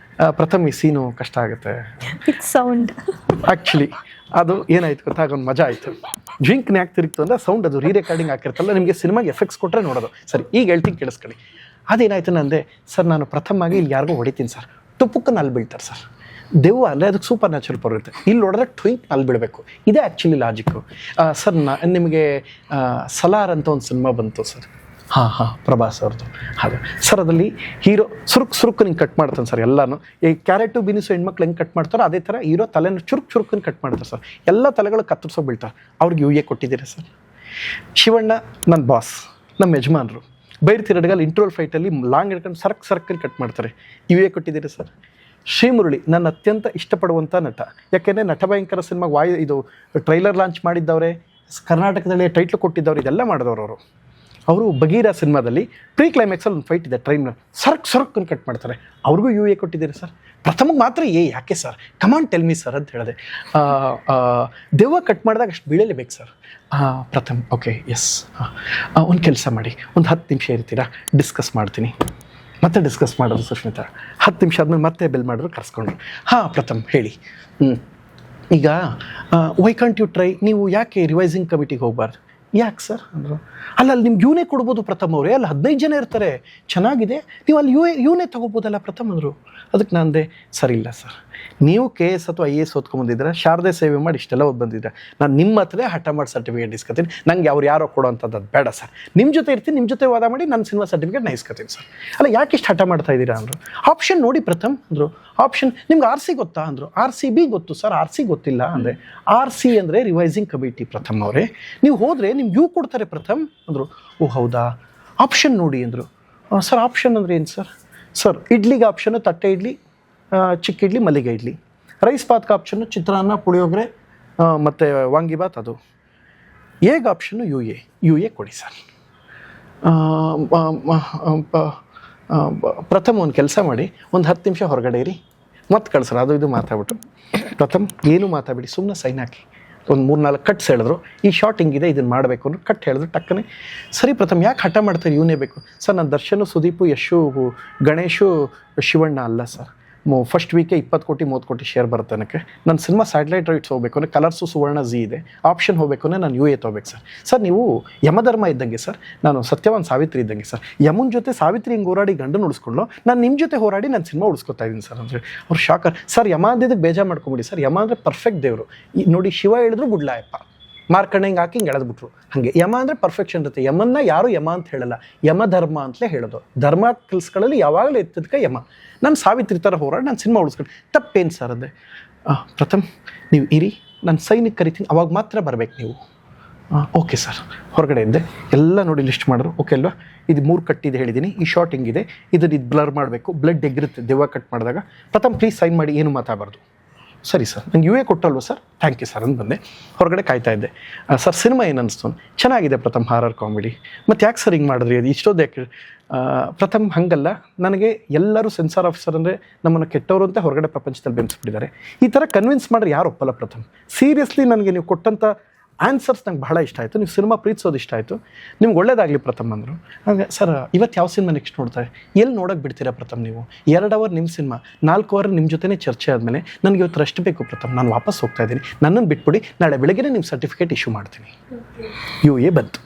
ಪ್ರಥಮ್ ಈ ಸೀನು ಕಷ್ಟ ಆಗುತ್ತೆ ಸೌಂಡ್. ಆ್ಯಕ್ಚುಲಿ ಅದು ಏನಾಯ್ತು ಗೊತ್ತಾ, ಒಂದು ಮಜಾ ಆಯಿತು. ಜ್ವಿಂಕ್ನ ಯಾಕೆ ತಿರುಗ್ತು ಅಂದರೆ ಸೌಂಡ್ ಅದು ರೆಕಾರ್ಡಿಂಗ್ ಹಾಕಿರ್ತಲ್ಲ, ನಿಮಗೆ ಸಿನಿಮಾಗೆ ಎಫೆಕ್ಟ್ಸ್ ಕೊಟ್ಟರೆ ನೋಡೋದು. ಸರಿ ಈಗ ಹೇಳ್ತೀನಿ ಕೇಳಿಸ್ಕೊಳ್ಳಿ. ಅದೇನಾಯ್ತು ನಂದೆ, ಸರ್ ನಾನು ಪ್ರಥಮವಾಗಿ ಇಲ್ಲಿ ಯಾರಿಗೂ ಹೊಡಿತೀನಿ ಸರ್, ತುಪ್ಪಕ್ಕೆ ಅಲ್ಲಿ ಬೀಳ್ತಾರೆ ಸರ್. ದೆವ್ವ ಅಲ್ಲೇ ಅದಕ್ಕೆ ಸೂಪರ್ ನ್ಯಾಚುರಲ್ ಪವರ್ ಇರುತ್ತೆ, ಇಲ್ಲಿ ನೋಡಿದ್ರೆ ಟ್ವಿಂಕ್ ಅಲ್ಲಿ ಬೀಳಬೇಕು, ಇದೇ ಆ್ಯಕ್ಚುಲಿ ಲಾಜಿಕ್ಕು. ಸರ್ ನಿಮಗೆ ಸಲಾರ್ ಅಂತ ಒಂದು ಸಿನಿಮಾ ಬಂತು ಸರ್. ಹಾಂ ಪ್ರಭಾಸ್ ಅವ್ರದ್ದು. ಹಾಗೆ ಸರ್ ಅದರಲ್ಲಿ ಹೀರೋ ಸುರುಕು ನಿಂಗೆ ಕಟ್ ಮಾಡ್ತಾನೆ ಸರ್ ಎಲ್ಲನೂ. ಈ ಕ್ಯಾರೆಟು ಬೀನಿಸು ಹೆಣ್ಮಕ್ಳು ಹೆಂಗೆ ಕಟ್ ಮಾಡ್ತಾರೋ ಅದೇ ಥರ ಹೀರೋ ತಲೆನ ಚುರುಕನ್ನು ಕಟ್ ಮಾಡ್ತಾರೆ ಸರ್. ಎಲ್ಲ ತಲೆಗಳು ಕತ್ತರಿಸೋ ಬೀಳ್ತಾರೆ. ಅವ್ರಿಗೆ UA ಕೊಟ್ಟಿದ್ದೀರಾ ಸರ್. ಶಿವಣ್ಣ ನನ್ನ ಬಾಸ್, ನಮ್ಮ ಯಜಮಾನರು ಬೈರ್ತಿರಡ್ಗಲ್ಲಿ ಇಂಟ್ರೋಲ್ ಫೈಟಲ್ಲಿ ಲಾಂಗ್ ಹಿಡ್ಕೊಂಡು ಸರ್ಕಲ್ಲಿ ಕಟ್ ಮಾಡ್ತಾರೆ, UA ಕೊಟ್ಟಿದ್ದೀರಾ ಸರ್. ಶ್ರೀಮುರಳಿ ನನ್ನ ಅತ್ಯಂತ ಇಷ್ಟಪಡುವಂಥ ನಟ, ಯಾಕೆಂದರೆ ನಟಭಯಂಕರ ಸಿನಿಮಾಗೆ ಇದು ಟ್ರೈಲರ್ ಲಾಂಚ್ ಮಾಡಿದ್ದವರೇ, ಕರ್ನಾಟಕದಲ್ಲಿ ಟೈಟ್ಲ್ ಕೊಟ್ಟಿದ್ದವ್ರು, ಇದೆಲ್ಲ ಮಾಡಿದವರು ಅವರು ಬಗೀರಾ ಸಿನಿಮಾದಲ್ಲಿ ಪ್ರೀ ಕ್ಲೈಮ್ಯಾಕ್ಸಲ್ಲಿ ಒಂದು ಫೈಟ್ ಇದೆ, ಟ್ರೈನ್ ಸರ್ಕನ್ನು ಕಟ್ ಮಾಡ್ತಾರೆ, ಅವ್ರಿಗೂ UA ಕೊಟ್ಟಿದ್ದೀರಿ ಸರ್. ಪ್ರಥಮಕ್ಕೆ ಮಾತ್ರ ಯಾಕೆ sir, come on tell me sir ಅಂತ ಹೇಳಿದೆ. ದೆವ್ವ ಕಟ್ ಮಾಡಿದಾಗ ಅಷ್ಟು ಬೀಳಲೇಬೇಕು ಸರ್. ಪ್ರಥಮ್ ಓಕೆ ಎಸ್, ಒಂದು ಕೆಲಸ ಮಾಡಿ, ಒಂದು 10 ನಿಮಿಷ ಇರ್ತೀರಾ, ಡಿಸ್ಕಸ್ ಮಾಡ್ತೀನಿ. ಮತ್ತೆ ಡಿಸ್ಕಸ್ ಮಾಡೋದು ಸುಷ್ಮಿತಾ. 10 ನಿಮಿಷ ಆದಮೇಲೆ ಮತ್ತೆ ಬೆಲ್ ಮಾಡಿದ್ರು, ಕರೆಸ್ಕೊಂಡ್ರು. ಪ್ರಥಮ್ ಹೇಳಿ, ಈಗ ವೈ ಕಾಂಟ್ ಯು ಟ್ರೈ, ನೀವು ಯಾಕೆ ರಿವೈಸಿಂಗ್ ಕಮಿಟಿಗೆ ಹೋಗಬಾರ್ದು? ಯಾಕೆ ಸರ್ ಅಂದರು. ಅಲ್ಲಿ ನಿಮ್ಗೆ ಯೂನೇ ಕೊಡ್ಬೋದು ಪ್ರಥಮ್ ಅವರೇ, ಅಲ್ಲಿ 15 ಜನ ಇರ್ತಾರೆ, ಚೆನ್ನಾಗಿದೆ, ನೀವು ಅಲ್ಲಿ ಯೂನೇ ತೊಗೋಬೋದಲ್ಲ ಪ್ರಥಮ್ ಅಂದರು. ಅದಕ್ಕೆ ನಾನು ಅಂದೆ, ಸರ್ ಇಲ್ಲ ಸರ್, ನೀವು KS ಅಥವಾ IAS ಓದ್ಕೊಂಬಂದಿದ್ರೆ, ಶಾರದೆ ಸೇವೆ ಮಾಡಿ ಇಷ್ಟೆಲ್ಲ ಓದಿ ಬಂದಿದ್ದರೆ, ನಾನು ನಿಮ್ಮ ಹತ್ರೇ ಹಠ ಮಾಡಿ ಸರ್ಟಿಫಿಕೇಟ್ ಇಸ್ಕೊತೀನಿ, ನನಗೆ ಅವ್ರು ಯಾರೋ ಕೊಡೋ ಅಂಥದ್ದು ಅದು ಬೇಡ ಸರ್, ನಿಮ್ಮ ಜೊತೆ ಇರ್ತೀನಿ, ನಿಮ್ಮ ಜೊತೆ ವಾದ ಮಾಡಿ ನನ್ನ ಸಿನಿಮಾ ಸರ್ಟಿಫಿಕೇಟ್ ನಾನು ಇಸ್ಕೊತೀನಿ ಸರ್. ಅಲ್ಲ ಯಾಕೆ ಇಷ್ಟು ಹಠ ಮಾಡ್ತಾ ಇದ್ದೀರಾ ಅಂದರು. ಆಪ್ಷನ್ ನೋಡಿ ಪ್ರಥಮ್ ಅಂದರು. ಆಪ್ಷನ್ ನಿಮ್ಗೆ RC ಗೊತ್ತಾ ಅಂದರು. RCB ಗೊತ್ತು ಸರ್, RC ಗೊತ್ತಿಲ್ಲ ಅಂದರೆ. RC ಅಂದರೆ ರಿವೈಸಿಂಗ್ ಕಮಿಟಿ ಪ್ರಥಮ್ ಅವರೇ, ನೀವು ಹೋದರೆ ನಿಮ್ಗೆ ಕೊಡ್ತಾರೆ ಪ್ರಥಮ್ ಅಂದರು. ಓ ಹೌದಾ, ಆಪ್ಷನ್ ನೋಡಿ ಅಂದರು. ಸರ್ ಆಪ್ಷನ್ ಅಂದರೆ ಏನು ಸರ್? ಸರ್ ಇಡ್ಲಿಗೆ ಆಪ್ಷನ್ನು ತಟ್ಟೆ ಇಡ್ಲಿ, ಚಿಕ್ಕ ಇಡ್ಲಿ, ಮಲ್ಲಿಗೆ ಇಡ್ಲಿ. ರೈಸ್ ಬಾತ್ಗೆ ಆಪ್ಷನ್ನು ಚಿತ್ರಾನ್ನ, ಪುಳಿಯೋಗರೆ ಮತ್ತು ವಾಂಗಿಬಾತ್. ಅದು ಏಗ್ ಆಪ್ಷನ್ನು UA ಕೊಡಿ ಸರ್. ಪ್ರಥಮ್ ಒಂದು ಕೆಲಸ ಮಾಡಿ, ಒಂದು 10 ನಿಮಿಷ ಹೊರಗಡೆ ಇರಿ, ಮತ್ತೆ ಕಳ್ಸರು, ಅದು ಇದು ಮಾತಾಡ್ಬಿಟ್ಟು. ಪ್ರಥಮ್ ಏನು ಮಾತಾಡ್ಬಿಡಿ, ಸುಮ್ಮನೆ ಸೈನ್ ಹಾಕಿ. ಒಂದು 3-4 ಕಟ್ಸ್ ಹೇಳಿದ್ರು, ಈ ಶಾರ್ಟ್ ಹಿಂಗಿದೆ, ಇದನ್ನು ಮಾಡಬೇಕು ಅನ್ನೋ ಕಟ್ ಹೇಳಿದ್ರು. ಟಕ್ಕನೆ ಸರಿ ಪ್ರಥಮ್ ಯಾಕೆ ಹಠ ಮಾಡ್ತಾರೆ, ಇವನೇ ಬೇಕು ಸರ್. ನಾನು ದರ್ಶನು, ಸುದೀಪು, ಯಶು, ಗಣೇಶು, ಶಿವಣ್ಣ ಅಲ್ಲ ಸರ್, ಫಸ್ಟ್ ವೀಕೆ 20 ಕೋಟಿ 30 ಕೋಟಿ ಶೇರ್ ಬರುತ್ತೆ ನನಗೆ. ನನ್ನ ಸಿನಿಮಾ ಸ್ಯಾಟಲೈಟ್ ರೈಟ್ಸ್ ಹೋಗಬೇಕು ಅಂದರೆ ಕಲರ್ಸು ಸುವರ್ಣ ಜಿ ಇದೆ, ಆಪ್ಷನ್ ಹೋಗಬೇಕು ಅಂದರೆ ನಾನು UA ತೊಗೋಬೇಕು ಸರ್. ಸರ್ ನೀವು ಯಮಧರ್ಮ ಇದ್ದಂಗೆ ಸರ್, ನಾನು ಸತ್ಯವಾನ್ ಸಾವಿತ್ರಿ ಇದ್ದಂಗೆ ಸರ್. ಯಮನ್ ಜೊತೆ ಸಾವಿತ್ರಿ ಹಿಂಗೆ ಹೋರಾಡಿ ಗಂಡನ ಉಳಿಸ್ಕೊಂಡು ನಾನು ನಿಮ್ಮ ಜೊತೆ ಹೋರಾಡಿ ನಾನು ಸಿನಿಮಾ ಉಳಿಸ್ಕೊತಾ ಇದ್ದೀನಿ ಸರ್ ಅಂದರೆ ಅವ್ರು ಶಾಕರ್. ಸರ್ ಯಮ ಅಂದಿದ್ದಕ್ಕೆ ಬೇಜಾರು ಮಾಡ್ಕೊಂಬಿಡಿ ಸರ್, ಯಮ ಅಂದರೆ ಪರ್ಫೆಕ್ಟ್ ದೇವರು. ನೋಡಿ ಶಿವ ಹೇಳಿದ್ರು ಬುಡ್ಲಾಯಪ್ಪ, ಮಾರ್ಕಂಡ ಹಿಂಗೆ ಹಾಕಿ ಹಿಂಗೆ ಎಳೆದ್ಬಿಟ್ರು. ಹಾಗೆ ಯಮ ಅಂದರೆ ಪರ್ಫೆಕ್ಷನ್ ಇರುತ್ತೆ. ಯಮನ್ನ ಯಾರು ಯಮ ಅಂತ ಹೇಳಲ್ಲ, ಯಮ ಧರ್ಮ ಅಂತಲೇ ಹೇಳೋದು. ಧರ್ಮ ಕೆಲಸಗಳಲ್ಲಿ ಯಾವಾಗಲೂ ಎತ್ತದಕ್ಕೆ ಯಮ. ನಾನು ಸಾವಿತ್ರಿ ಥರ ಹೋರಾಡಿ ನಾನು ಸಿನಿಮಾ ಉಳಿಸ್ಕೊಂಡು ತಪ್ಪೇನು ಸರ್ ಅದೇ. ಪ್ರಥಮ್ ನೀವು ಇರಿ, ನಾನು ಸೈನಿಗೆ ಕರಿತೀನಿ, ಅವಾಗ ಮಾತ್ರ ಬರಬೇಕು ನೀವು. Okay sir. ಹೊರಗಡೆ ಇದ್ದೆ, ಎಲ್ಲ ನೋಡಿ ಲಿಸ್ಟ್ ಮಾಡಿದ್ರು. ಓಕೆ ಅಲ್ವಾ, ಇದು 3 ಕಟ್ಟಿದೆ ಹೇಳಿದ್ದೀನಿ, ಈ ಶಾರ್ಟ್ ಹಿಂಗಿದೆ, ಇದು ಬ್ಲರ್ ಮಾಡಬೇಕು, ಬ್ಲಡ್ ಎಗಿರುತ್ತೆ ದೆವ್ವ ಕಟ್ ಮಾಡಿದಾಗ. ಪ್ರಥಮ್ ಪ್ಲೀಸ್ ಸೈನ್ ಮಾಡಿ, ಏನು ಮಾತಾಡಬಾರ್ದು. ಸರಿ ಸರ್, ನಂಗೆ UA ಕೊಟ್ಟಲ್ವ ಸರ್, ಥ್ಯಾಂಕ್ ಯು ಸರ್ ಅಂತ ಬಂದೆ. ಹೊರಗಡೆ ಕಾಯ್ತಾ ಇದ್ದೆ. ಸರ್ ಸಿನಿಮಾ ಏನು ಅನಿಸ್ತು? ಚೆನ್ನಾಗಿದೆ ಪ್ರಥಮ್, ಹಾರರ್ ಕಾಮಿಡಿ. ಮತ್ತು ಯಾಕೆ ಸರ್ ಹಿಂಗೆ ಮಾಡಿದ್ರಿ, ಅದು ಇಷ್ಟೊಂದು ಯಾಕೆ? ಪ್ರಥಮ್ ಹಾಗಲ್ಲ, ನನಗೆ ಎಲ್ಲರೂ ಸೆನ್ಸಾರ್ ಆಫೀಸರ್ ಅಂದರೆ ನಮ್ಮನ್ನು ಕೆಟ್ಟವರು ಅಂತ ಹೊರಗಡೆ ಪ್ರಪಂಚದಲ್ಲಿ ಬೆಂಬಿಸ್ಬಿಟ್ಟಿದ್ದಾರೆ. ಈ ಥರ ಕನ್ವಿನ್ಸ್ ಮಾಡಿದ್ರೆ ಯಾರು ಒಪ್ಪಲ್ಲ ಪ್ರಥಮ್. ಸೀರಿಯಸ್ಲಿ ನನಗೆ ನೀವು ಕೊಟ್ಟಂಥ ಆನ್ಸರ್ಸ್ ನಂಗೆ ಬಹಳ ಇಷ್ಟ ಆಯಿತು, ನೀವು ಸಿನಿಮಾ ಪ್ರೀತಿಸೋದು ಇಷ್ಟ ಆಯಿತು, ನಿಮ್ಗೆ ಒಳ್ಳೇದಾಗಲಿ ಪ್ರಥಮ್ ಅಂದರು. ಹಾಗೆ ಸರ್ ಇವತ್ತು ಯಾವ ಸಿನಿಮಾ ನೆಕ್ಸ್ಟ್ ನೋಡ್ತಾರೆ, ಎಲ್ಲಿ ನೋಡೋಕೆ ಬಿಡ್ತೀರಾ ಪ್ರಥಮ್ ನೀವು? 2 ಅವರ್ ನಿಮ್ಮ ಸಿನಿಮಾ, 4 ಅವರ್ ನಿಮ್ಮ ಜೊತೆನೇ ಚರ್ಚೆ ಆದಮೇಲೆ ನನಗೆ ಇವತ್ತು ರೆಸ್ಟ್ ಬೇಕು ಪ್ರಥಮ್, ನಾನು ವಾಪಸ್ ಹೋಗ್ತಾ ಇದ್ದೀನಿ, ನನ್ನನ್ನು ಬಿಟ್ಬಿಡಿ, ನಾಳೆ ಬೆಳಗ್ಗೆ ನಿಮ್ಮ ಸರ್ಟಿಫಿಕೇಟ್ ಇಶ್ಯೂ ಮಾಡ್ತೀನಿ. UA ಬಂತು.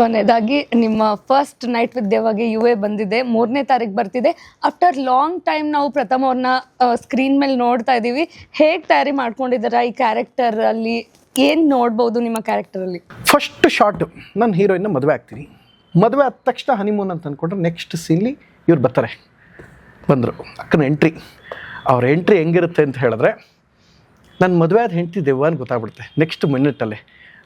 ಕೊನೆಯದಾಗಿ ನಿಮ್ಮ ಫಸ್ಟ್ ನೈಟ್ ವಿತ್ ದೇವಾಗೆ UA ಬಂದಿದೆ, 3ನೇ ತಾರೀಕು ಬರ್ತಿದೆ. ಆಫ್ಟರ್ ಲಾಂಗ್ ಟೈಮ್ ನಾವು ಪ್ರಥಮ್ ಅವ್ರನ್ನ ಸ್ಕ್ರೀನ್ ಮೇಲೆ ನೋಡ್ತಾ ಇದ್ದೀವಿ. ಹೇಗೆ ತಯಾರಿ ಮಾಡ್ಕೊಂಡಿದ್ದೀರಾ ಈ ಕ್ಯಾರೆಕ್ಟರಲ್ಲಿ? ಏನು ನೋಡ್ಬೋದು ನಿಮ್ಮ ಕ್ಯಾರೆಕ್ಟರಲ್ಲಿ? ಫಸ್ಟ್ ಶಾರ್ಟ್ ನಾನು ಹೀರೋಯಿನ್ನ ಮದುವೆ ಆಗ್ತೀನಿ. ಮದುವೆ ಆದ ತಕ್ಷಣ ಹನಿಮೂನ್ ಅಂತ ಅಂದ್ಕೊಂಡ್ರೆ ನೆಕ್ಸ್ಟ್ ಸೀನ್ಲಿ ಇವ್ರು ಬರ್ತಾರೆ. ಬಂದರು, ಅಕ್ಕನ ಎಂಟ್ರಿ. ಅವ್ರ ಎಂಟ್ರಿ ಹೆಂಗಿರುತ್ತೆ ಅಂತ ಹೇಳಿದ್ರೆ, ನನ್ನ ಮದುವೆ ಆದ ಹೆಂಡತಿ ದೆವ್ವ ಅಂತ ಗೊತ್ತಾಗ್ಬಿಡುತ್ತೆ ನೆಕ್ಸ್ಟ್ ಮಿನಿಟಲ್ಲೇ.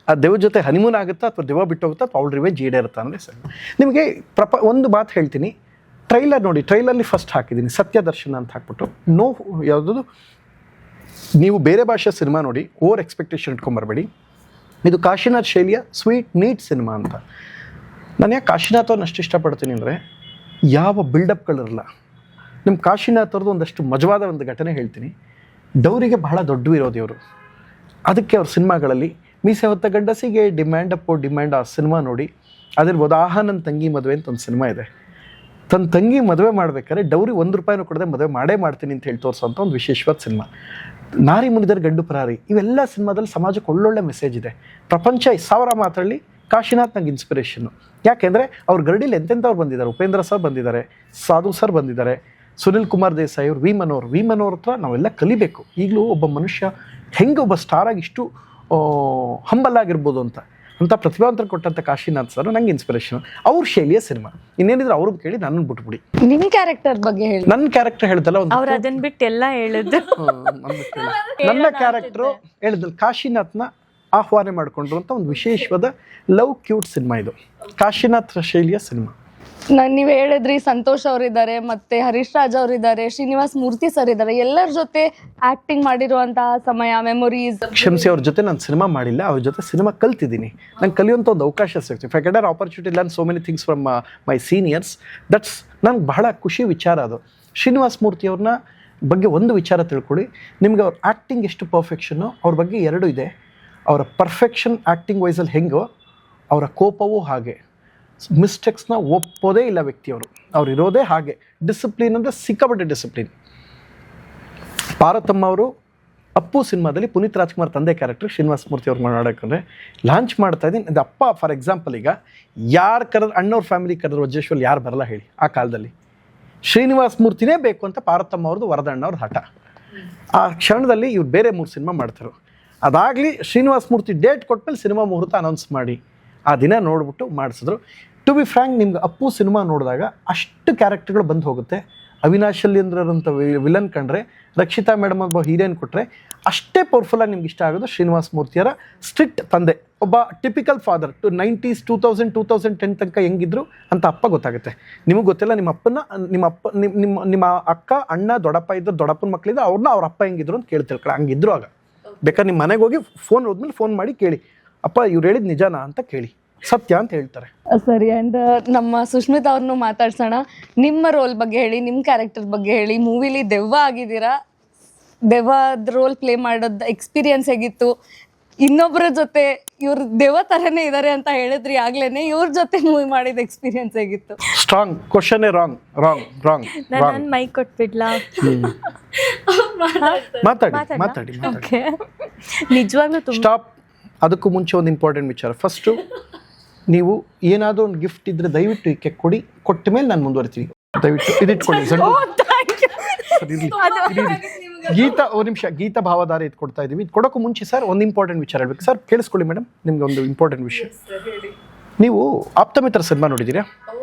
ಆ ದೆವ್ವ ಜೊತೆ ಹನಿಮೂನ್ ಆಗುತ್ತಾ ಅಥವಾ ದೆವ್ವ ಬಿಟ್ಟು ಹೋಗುತ್ತಾ ಅಥವಾ ಅವಳ ರಿವೆಂಜ್ ಈಡೇರುತ್ತಾ ಅಂದರೆ ಸರ್. ನಿಮಗೆ ಒಂದು ಮಾತು ಹೇಳ್ತೀನಿ, ಟ್ರೈಲರ್ ನೋಡಿ, ಟ್ರೈಲರ್ಲಿ ಫಸ್ಟ್ ಹಾಕಿದ್ದೀನಿ ಸತ್ಯದರ್ಶನ ಅಂತ ಹಾಕ್ಬಿಟ್ಟು. ಯಾವುದದು, ನೀವು ಬೇರೆ ಭಾಷೆ ಸಿನಿಮಾ ನೋಡಿ ಓವರ್ ಎಕ್ಸ್ಪೆಕ್ಟೇಷನ್ ಇಟ್ಕೊಂಬರ್ಬೇಡಿ. ಇದು ಕಾಶಿನಾಥ್ ಶೈಲಿಯ ಸ್ವೀಟ್ ನೀಟ್ ಸಿನಿಮಾ ಅಂತ. ನಾನು ಯಾಕೆ ಕಾಶಿನಾಥ್ ಅವ್ರನ್ನ ಅಷ್ಟು ಇಷ್ಟಪಡ್ತೀನಿ ಅಂದರೆ, ಯಾವ ಬಿಲ್ಡಪ್ಗಳಿರಲ್ಲ. ನಿಮ್ಮ ಕಾಶಿನಾಥ್ ಅವ್ರದ್ದು ಒಂದಷ್ಟು ಮಜವಾದ ಒಂದು ಘಟನೆ ಹೇಳ್ತೀನಿ. ಡೌರಿಗೆ ಬಹಳ ದೊಡ್ಡ ವಿರೋಧಿ ಅವರು. ಅದಕ್ಕೆ ಅವ್ರ ಸಿನಿಮಾಗಳಲ್ಲಿ ಮೀಸೆ ಹೊತ್ತ ಗಂಡಸಿಗೆ ಡಿಮ್ಯಾಂಡ್ ಅಪ್ಪೋ ಡಿಮ್ಯಾಂಡ್, ಆ ಸಿನಿಮಾ ನೋಡಿ ಅದಿರ್ಬೋದು. ಆಹಾ ನನ್ನ ತಂಗಿ ಮದುವೆ ಅಂತ ಒಂದು ಸಿನಿಮಾ ಇದೆ. ತನ್ನ ತಂಗಿ ಮದುವೆ ಮಾಡ್ಬೇಕಾದ್ರೆ ಡೌರಿ 1 ರೂಪಾಯಿನೂ ಕೊಡದೆ ಮದುವೆ ಮಾಡೇ ಮಾಡ್ತೀನಿ ಅಂತ ಹೇಳಿ ತೋರಿಸೋಂಥ ಒಂದು ವಿಶೇಷವಾದ ಸಿನಿಮಾ. ನಾರಿ ಮುನಿದರೆ ಗಂಡು ಪರಾರಿ, ಇವೆಲ್ಲ ಸಿನಿಮಾದಲ್ಲಿ ಸಮಾಜಕ್ಕೆ ಒಳ್ಳೊಳ್ಳೆ ಮೆಸೇಜ್ ಇದೆ. ಪ್ರಪಂಚ 1000 ಮಾತಲ್ಲಿ ಕಾಶಿನಾಥ್ ನಂಗೆ ಇನ್ಸ್ಪಿರೇಷನ್ನು. ಯಾಕೆಂದರೆ ಅವ್ರ ಗರಡಿಲಿ ಎಂತೆಂಥವ್ರು ಬಂದಿದ್ದಾರೆ. ಉಪೇಂದ್ರ ಸರ್ ಬಂದಿದ್ದಾರೆ, ಸಾಧು ಸರ್ ಬಂದಿದ್ದಾರೆ, ಸುನಿಲ್ ಕುಮಾರ್ ದೇಸಾಯಿ ಅವರು, ವಿ ಮನೋಹರ್ ಹತ್ರ ನಾವೆಲ್ಲ ಕಲಿಬೇಕು. ಈಗಲೂ ಒಬ್ಬ ಮನುಷ್ಯ ಹೆಂಗೆ ಒಬ್ಬ ಸ್ಟಾರಾಗಿ ಇಷ್ಟು ಹಂಬಲ್ ಆಗಿರ್ಬೋದು ಅಂತ ಪ್ರತಿಭಾವಂತರ ಕೊಟ್ಟಂಥ ಕಾಶಿನಾಥ್ ಸರ್ ನಂಗೆ ಇನ್ಸ್ಪಿರೇಷನ್. ಅವ್ರ ಶೈಲಿಯ ಸಿನಿಮಾ. ಇನ್ನೇನಿದ್ರೆ ಅವ್ರಿಗೆ ಕೇಳಿ ನನ್ನನ್ನು ಬಿಟ್ಬಿಡಿ. ನಿಮ್ಮ ಕ್ಯಾರೆಕ್ಟರ್ ಬಗ್ಗೆ ಹೇಳಿ. ನನ್ನ ಕ್ಯಾರೆಕ್ಟರ್ ಹೇಳ್ದಲ್ಲ, ಒಂದು ಅವ್ರು ಅದನ್ನ ಬಿಟ್ಟು ಎಲ್ಲ ಹೇಳಿದ್ರು. ನನ್ನ ಕ್ಯಾರೆಕ್ಟರು ಹೇಳಿದ್ರಲ್ಲಿ ಕಾಶಿನಾಥ್ನ ಆಹ್ವಾನ ಮಾಡಿಕೊಂಡ್ರು ಅಂತ ಒಂದು ವಿಶೇಷವಾದ ಲವ್ ಕ್ಯೂಟ್ ಸಿನಿಮಾ ಇದು. ಕಾಶಿನಾಥ್ ಶೈಲಿಯ ಸಿನಿಮಾ. ನೀವು ಹೇಳಿದ್ರಿ ಸಂತೋಷ್ ಅವರಿದ್ದಾರೆ, ಮತ್ತೆ ಹರೀಶ್ ರಾಜ್ ಅವರಿದ್ದಾರೆ, ಶ್ರೀನಿವಾಸ್ ಮೂರ್ತಿ ಸರ್ ಇದ್ದಾರೆ. ಎಲ್ಲರ ಜೊತೆ ಆಕ್ಟಿಂಗ್ ಮಾಡಿರುವಂತಹ ಸಮಯ, ಮೆಮೊರೀಸ್. ಕ್ಷಮಿಸಿ, ಅವ್ರ ಜೊತೆ ನಾನು ಸಿನಿಮಾ ಮಾಡಿಲ್ಲ, ಅವ್ರ ಜೊತೆ ಸಿನಿಮಾ ಕಲ್ತಿದ್ದೀನಿ. ನಂಗೆ ಕಲಿಯುವಂಥ ಒಂದು ಅವಕಾಶ ಸಿಗ್ತೀವಿ. If I get an opportunity learn so many things from my seniors, that's ನಂಗೆ ಬಹಳ ಖುಷಿ ವಿಚಾರ ಅದು. ಶ್ರೀನಿವಾಸ್ ಮೂರ್ತಿ ಅವ್ರನ್ನ ಬಗ್ಗೆ ಒಂದು ವಿಚಾರ ತಿಳ್ಕೊಳ್ಳಿ, ನಿಮ್ಗೆ ಅವ್ರ ಆ್ಯಕ್ಟಿಂಗ್ ಎಷ್ಟು ಪರ್ಫೆಕ್ಷನ್ನು, ಅವ್ರ ಬಗ್ಗೆ 2 ಇದೆ. ಅವರ ಪರ್ಫೆಕ್ಷನ್ ಆ್ಯಕ್ಟಿಂಗ್ ವೈಸಲ್ಲಿ ಹೆಂಗೋ, ಅವರ ಕೋಪವೂ ಹಾಗೆ. ಮಿಸ್ಟೇಕ್ಸ್ನ ಒಪ್ಪೋದೇ ಇಲ್ಲ ವ್ಯಕ್ತಿಯವರು. ಅವ್ರು ಇರೋದೇ ಹಾಗೆ. ಡಿಸಿಪ್ಲಿನ್ ಅಂದರೆ ಸಿಕ್ಕಾಪಟ್ಟೆ ಡಿಸಿಪ್ಲಿನ್. ಪಾರ್ವತಮ್ಮ ಅವರು ಅಪ್ಪು ಸಿನಿಮಾದಲ್ಲಿ ಪುನೀತ್ ರಾಜ್ಕುಮಾರ್ ತಂದೆ ಕ್ಯಾರೆಕ್ಟರ್ ಶ್ರೀನಿವಾಸ ಮೂರ್ತಿ ಅವ್ರು ಮಾಡೋಕ್ಕಂದ್ರೆ ಲಾಂಚ್ ಮಾಡ್ತಾ ಇದ್ದೀನಿ. ಅದು ಅಪ್ಪ ಫಾರ್ ಎಕ್ಸಾಂಪಲ್, ಈಗ ಯಾರು ಕರೆದ್ರು, ಅಣ್ಣವ್ರ ಫ್ಯಾಮಿಲಿ ಕರೆದ್ರು ವಜ್ರೇಶ್ವರ್ ಯಾರು ಬರಲ್ಲ ಹೇಳಿ. ಆ ಕಾಲದಲ್ಲಿ ಶ್ರೀನಿವಾಸ ಮೂರ್ತಿನೇ ಬೇಕು ಅಂತ ಪಾರ್ವತಮ್ಮ ಅವ್ರದ್ದು ವರದಣ್ಣವ್ರದ್ದು ಹಠ. ಆ ಕ್ಷಣದಲ್ಲಿ ಇವ್ರು ಬೇರೆ 3 ಸಿನಿಮಾ ಮಾಡ್ತಾರೆ. ಅದಾಗಲಿ ಶ್ರೀನಿವಾಸ ಮೂರ್ತಿ ಡೇಟ್ ಕೊಟ್ಮೇಲೆ ಸಿನಿಮಾ ಮುಹೂರ್ತ ಅನೌನ್ಸ್ ಮಾಡಿ ಆ ದಿನ ನೋಡ್ಬಿಟ್ಟು ಮಾಡಿಸಿದ್ರು. ಟು ಬಿ ಫ್ರ್ಯಾಂಕ್, ನಿಮ್ಗೆ ಅಪ್ಪು ಸಿನಿಮಾ ನೋಡಿದಾಗ ಅಷ್ಟು ಕ್ಯಾರೆಕ್ಟರ್ಗಳು ಬಂದು ಹೋಗುತ್ತೆ. ಅವಿನಾಶ್ ಚಂದ್ರಂಥ ವಿಲನ್ ಕಂಡ್ರೆ, ರಕ್ಷಿತಾ ಮೇಡಮ್ ಒಬ್ಬ ಹೀರೋಯಿನ್ ಕೊಟ್ಟರೆ ಅಷ್ಟೇ ಪವರ್ಫುಲ್ಲಾಗಿ ನಿಮ್ಗೆ ಇಷ್ಟ ಆಗೋದು ಶ್ರೀನಿವಾಸ ಮೂರ್ತಿಯವರ ಸ್ಟ್ರಿಕ್ಟ್ ತಂದೆ. ಒಬ್ಬ ಟಿಪಿಕಲ್ ಫಾದರ್. 90s 2010 ತನಕ ಹೆಂಗಿದ್ರು ಅಂತ ಅಪ್ಪ ಗೊತ್ತಾಗುತ್ತೆ. ನಿಮಗೆ ಗೊತ್ತಿಲ್ಲ ನಿಮ್ಮ ಅಕ್ಕ ಅಣ್ಣ ದೊಡ್ಡಪ್ಪ ಇದ್ರು, ದೊಡ್ಡಪ್ಪನ ಮಕ್ಕಳಿದ್ರು, ಅವ್ರ ಅಪ್ಪ ಹೆಂಗಿದ್ರು ಅಂತ ಕೇಳ್ತಿಳ್ಕೊಳ್ಳಿ. ಹಂಗಿದ್ರು ಆಗ ಬೇಕಾದ್ರೆ ನಿಮ್ಮ ಮನೆಗೆ ಹೋಗಿ ಫೋನ್ ಹೋದ್ಮೇಲೆ ಫೋನ್ ಮಾಡಿ ಕೇಳಿ, ಅಪ್ಪ ಇವ್ರು ಹೇಳಿದ ನಿಜಾನಾ ಅಂತ ಕೇಳಿ, ಸತ್ಯ ಅಂತ ಹೇಳ್ತಾರೆ. ಸರಿ. ಆ್ಯಂಡ್ ನಮ್ಮ ಸುಷ್ಮಿತಾ ಅವ್ರನ್ನು ಮಾತಾಡ್ಸೋಣ. ನಿಮ್ಮ ರೋಲ್ ಬಗ್ಗೆ ಹೇಳಿ, ನಿಮ್ಮ ಕ್ಯಾರೆಕ್ಟರ್ ಬಗ್ಗೆ ಹೇಳಿ. ಮೂವಿಲಿ ದೆವ್ವ ಆಗಿದ್ದೀರಾ, ದೆವ್ವದ ರೋಲ್ ಪ್ಲೇ ಮಾಡೋದು ಎಕ್ಸ್ಪೀರಿಯನ್ಸ್ ಹೇಗಿತ್ತು? ಇನ್ನೊಬ್ಬರ ಜೊತೆ ಇವ್ರ ದೇವ ತರನೇ ಇದಾರೆ ಅಂತ ಹೇಳಿದ್ರಿ ಆಗ್ಲೇನೆ, ಇವ್ರ ಜೊತೆ ಮೂವಿ ಮಾಡಿದ ಎಕ್ಸ್ಪೀರಿಯನ್ಸ್ ಹೇಗಿತ್ತು? Strong question wrong wrong wrong ನಾನು ಮೈಕ್ ಕೊಟ್ಬಿಡ್ಲಾ? ಮಾತಾಡಿ ಮಾತಾಡಿ ಮಾತಾಡಿ. ಓಕೆ, ನಿಜವಾಗ್ಲೂ ತುಂಬ ಸ್ಟಾಪ್. ಅದಕ್ಕೂ ಮುಂಚೆ ಒಂದು ಇಂಪಾರ್ಟೆಂಟ್ ವಿಚಾರ. ಫಸ್ಟು ನೀವು ಏನಾದರೂ ಒಂದು ಗಿಫ್ಟ್ ಇದ್ರೆ ದಯವಿಟ್ಟು ಈಕೆ ಕೊಡಿ, ಕೊಟ್ಟ ಮೇಲೆ ನಾನು ಮುಂದುವರಿತೀನಿ. ದಯವಿಟ್ಟು ಇದಿಟ್ಕೊಳ್ಳಿ. ಸರಿ, ಗೀತಾ ಒಂದು ನಿಮಿಷ, ಗೀತಾ ಭಾವಧಾರೆ ಇದು ಕೊಡ್ತಾ ಇದೀವಿ. ಇದು ಕೊಡೋಕ್ಕೂ ಮುಂಚೆ ಸರ್ ಒಂದು ಇಂಪಾರ್ಟೆಂಟ್ ವಿಚಾರ ಹೇಳ್ಬೇಕು ಸರ್. ಕೇಳಿಸ್ಕೊಳ್ಳಿ ಮೇಡಮ್, ನಿಮ್ಗೆ ಒಂದು ಇಂಪಾರ್ಟೆಂಟ್ ವಿಷಯ. ನೀವು ಆಪ್ತಮಿತ್ರ ಸಿನಿಮಾ ನೋಡಿದ್ದೀರಾ?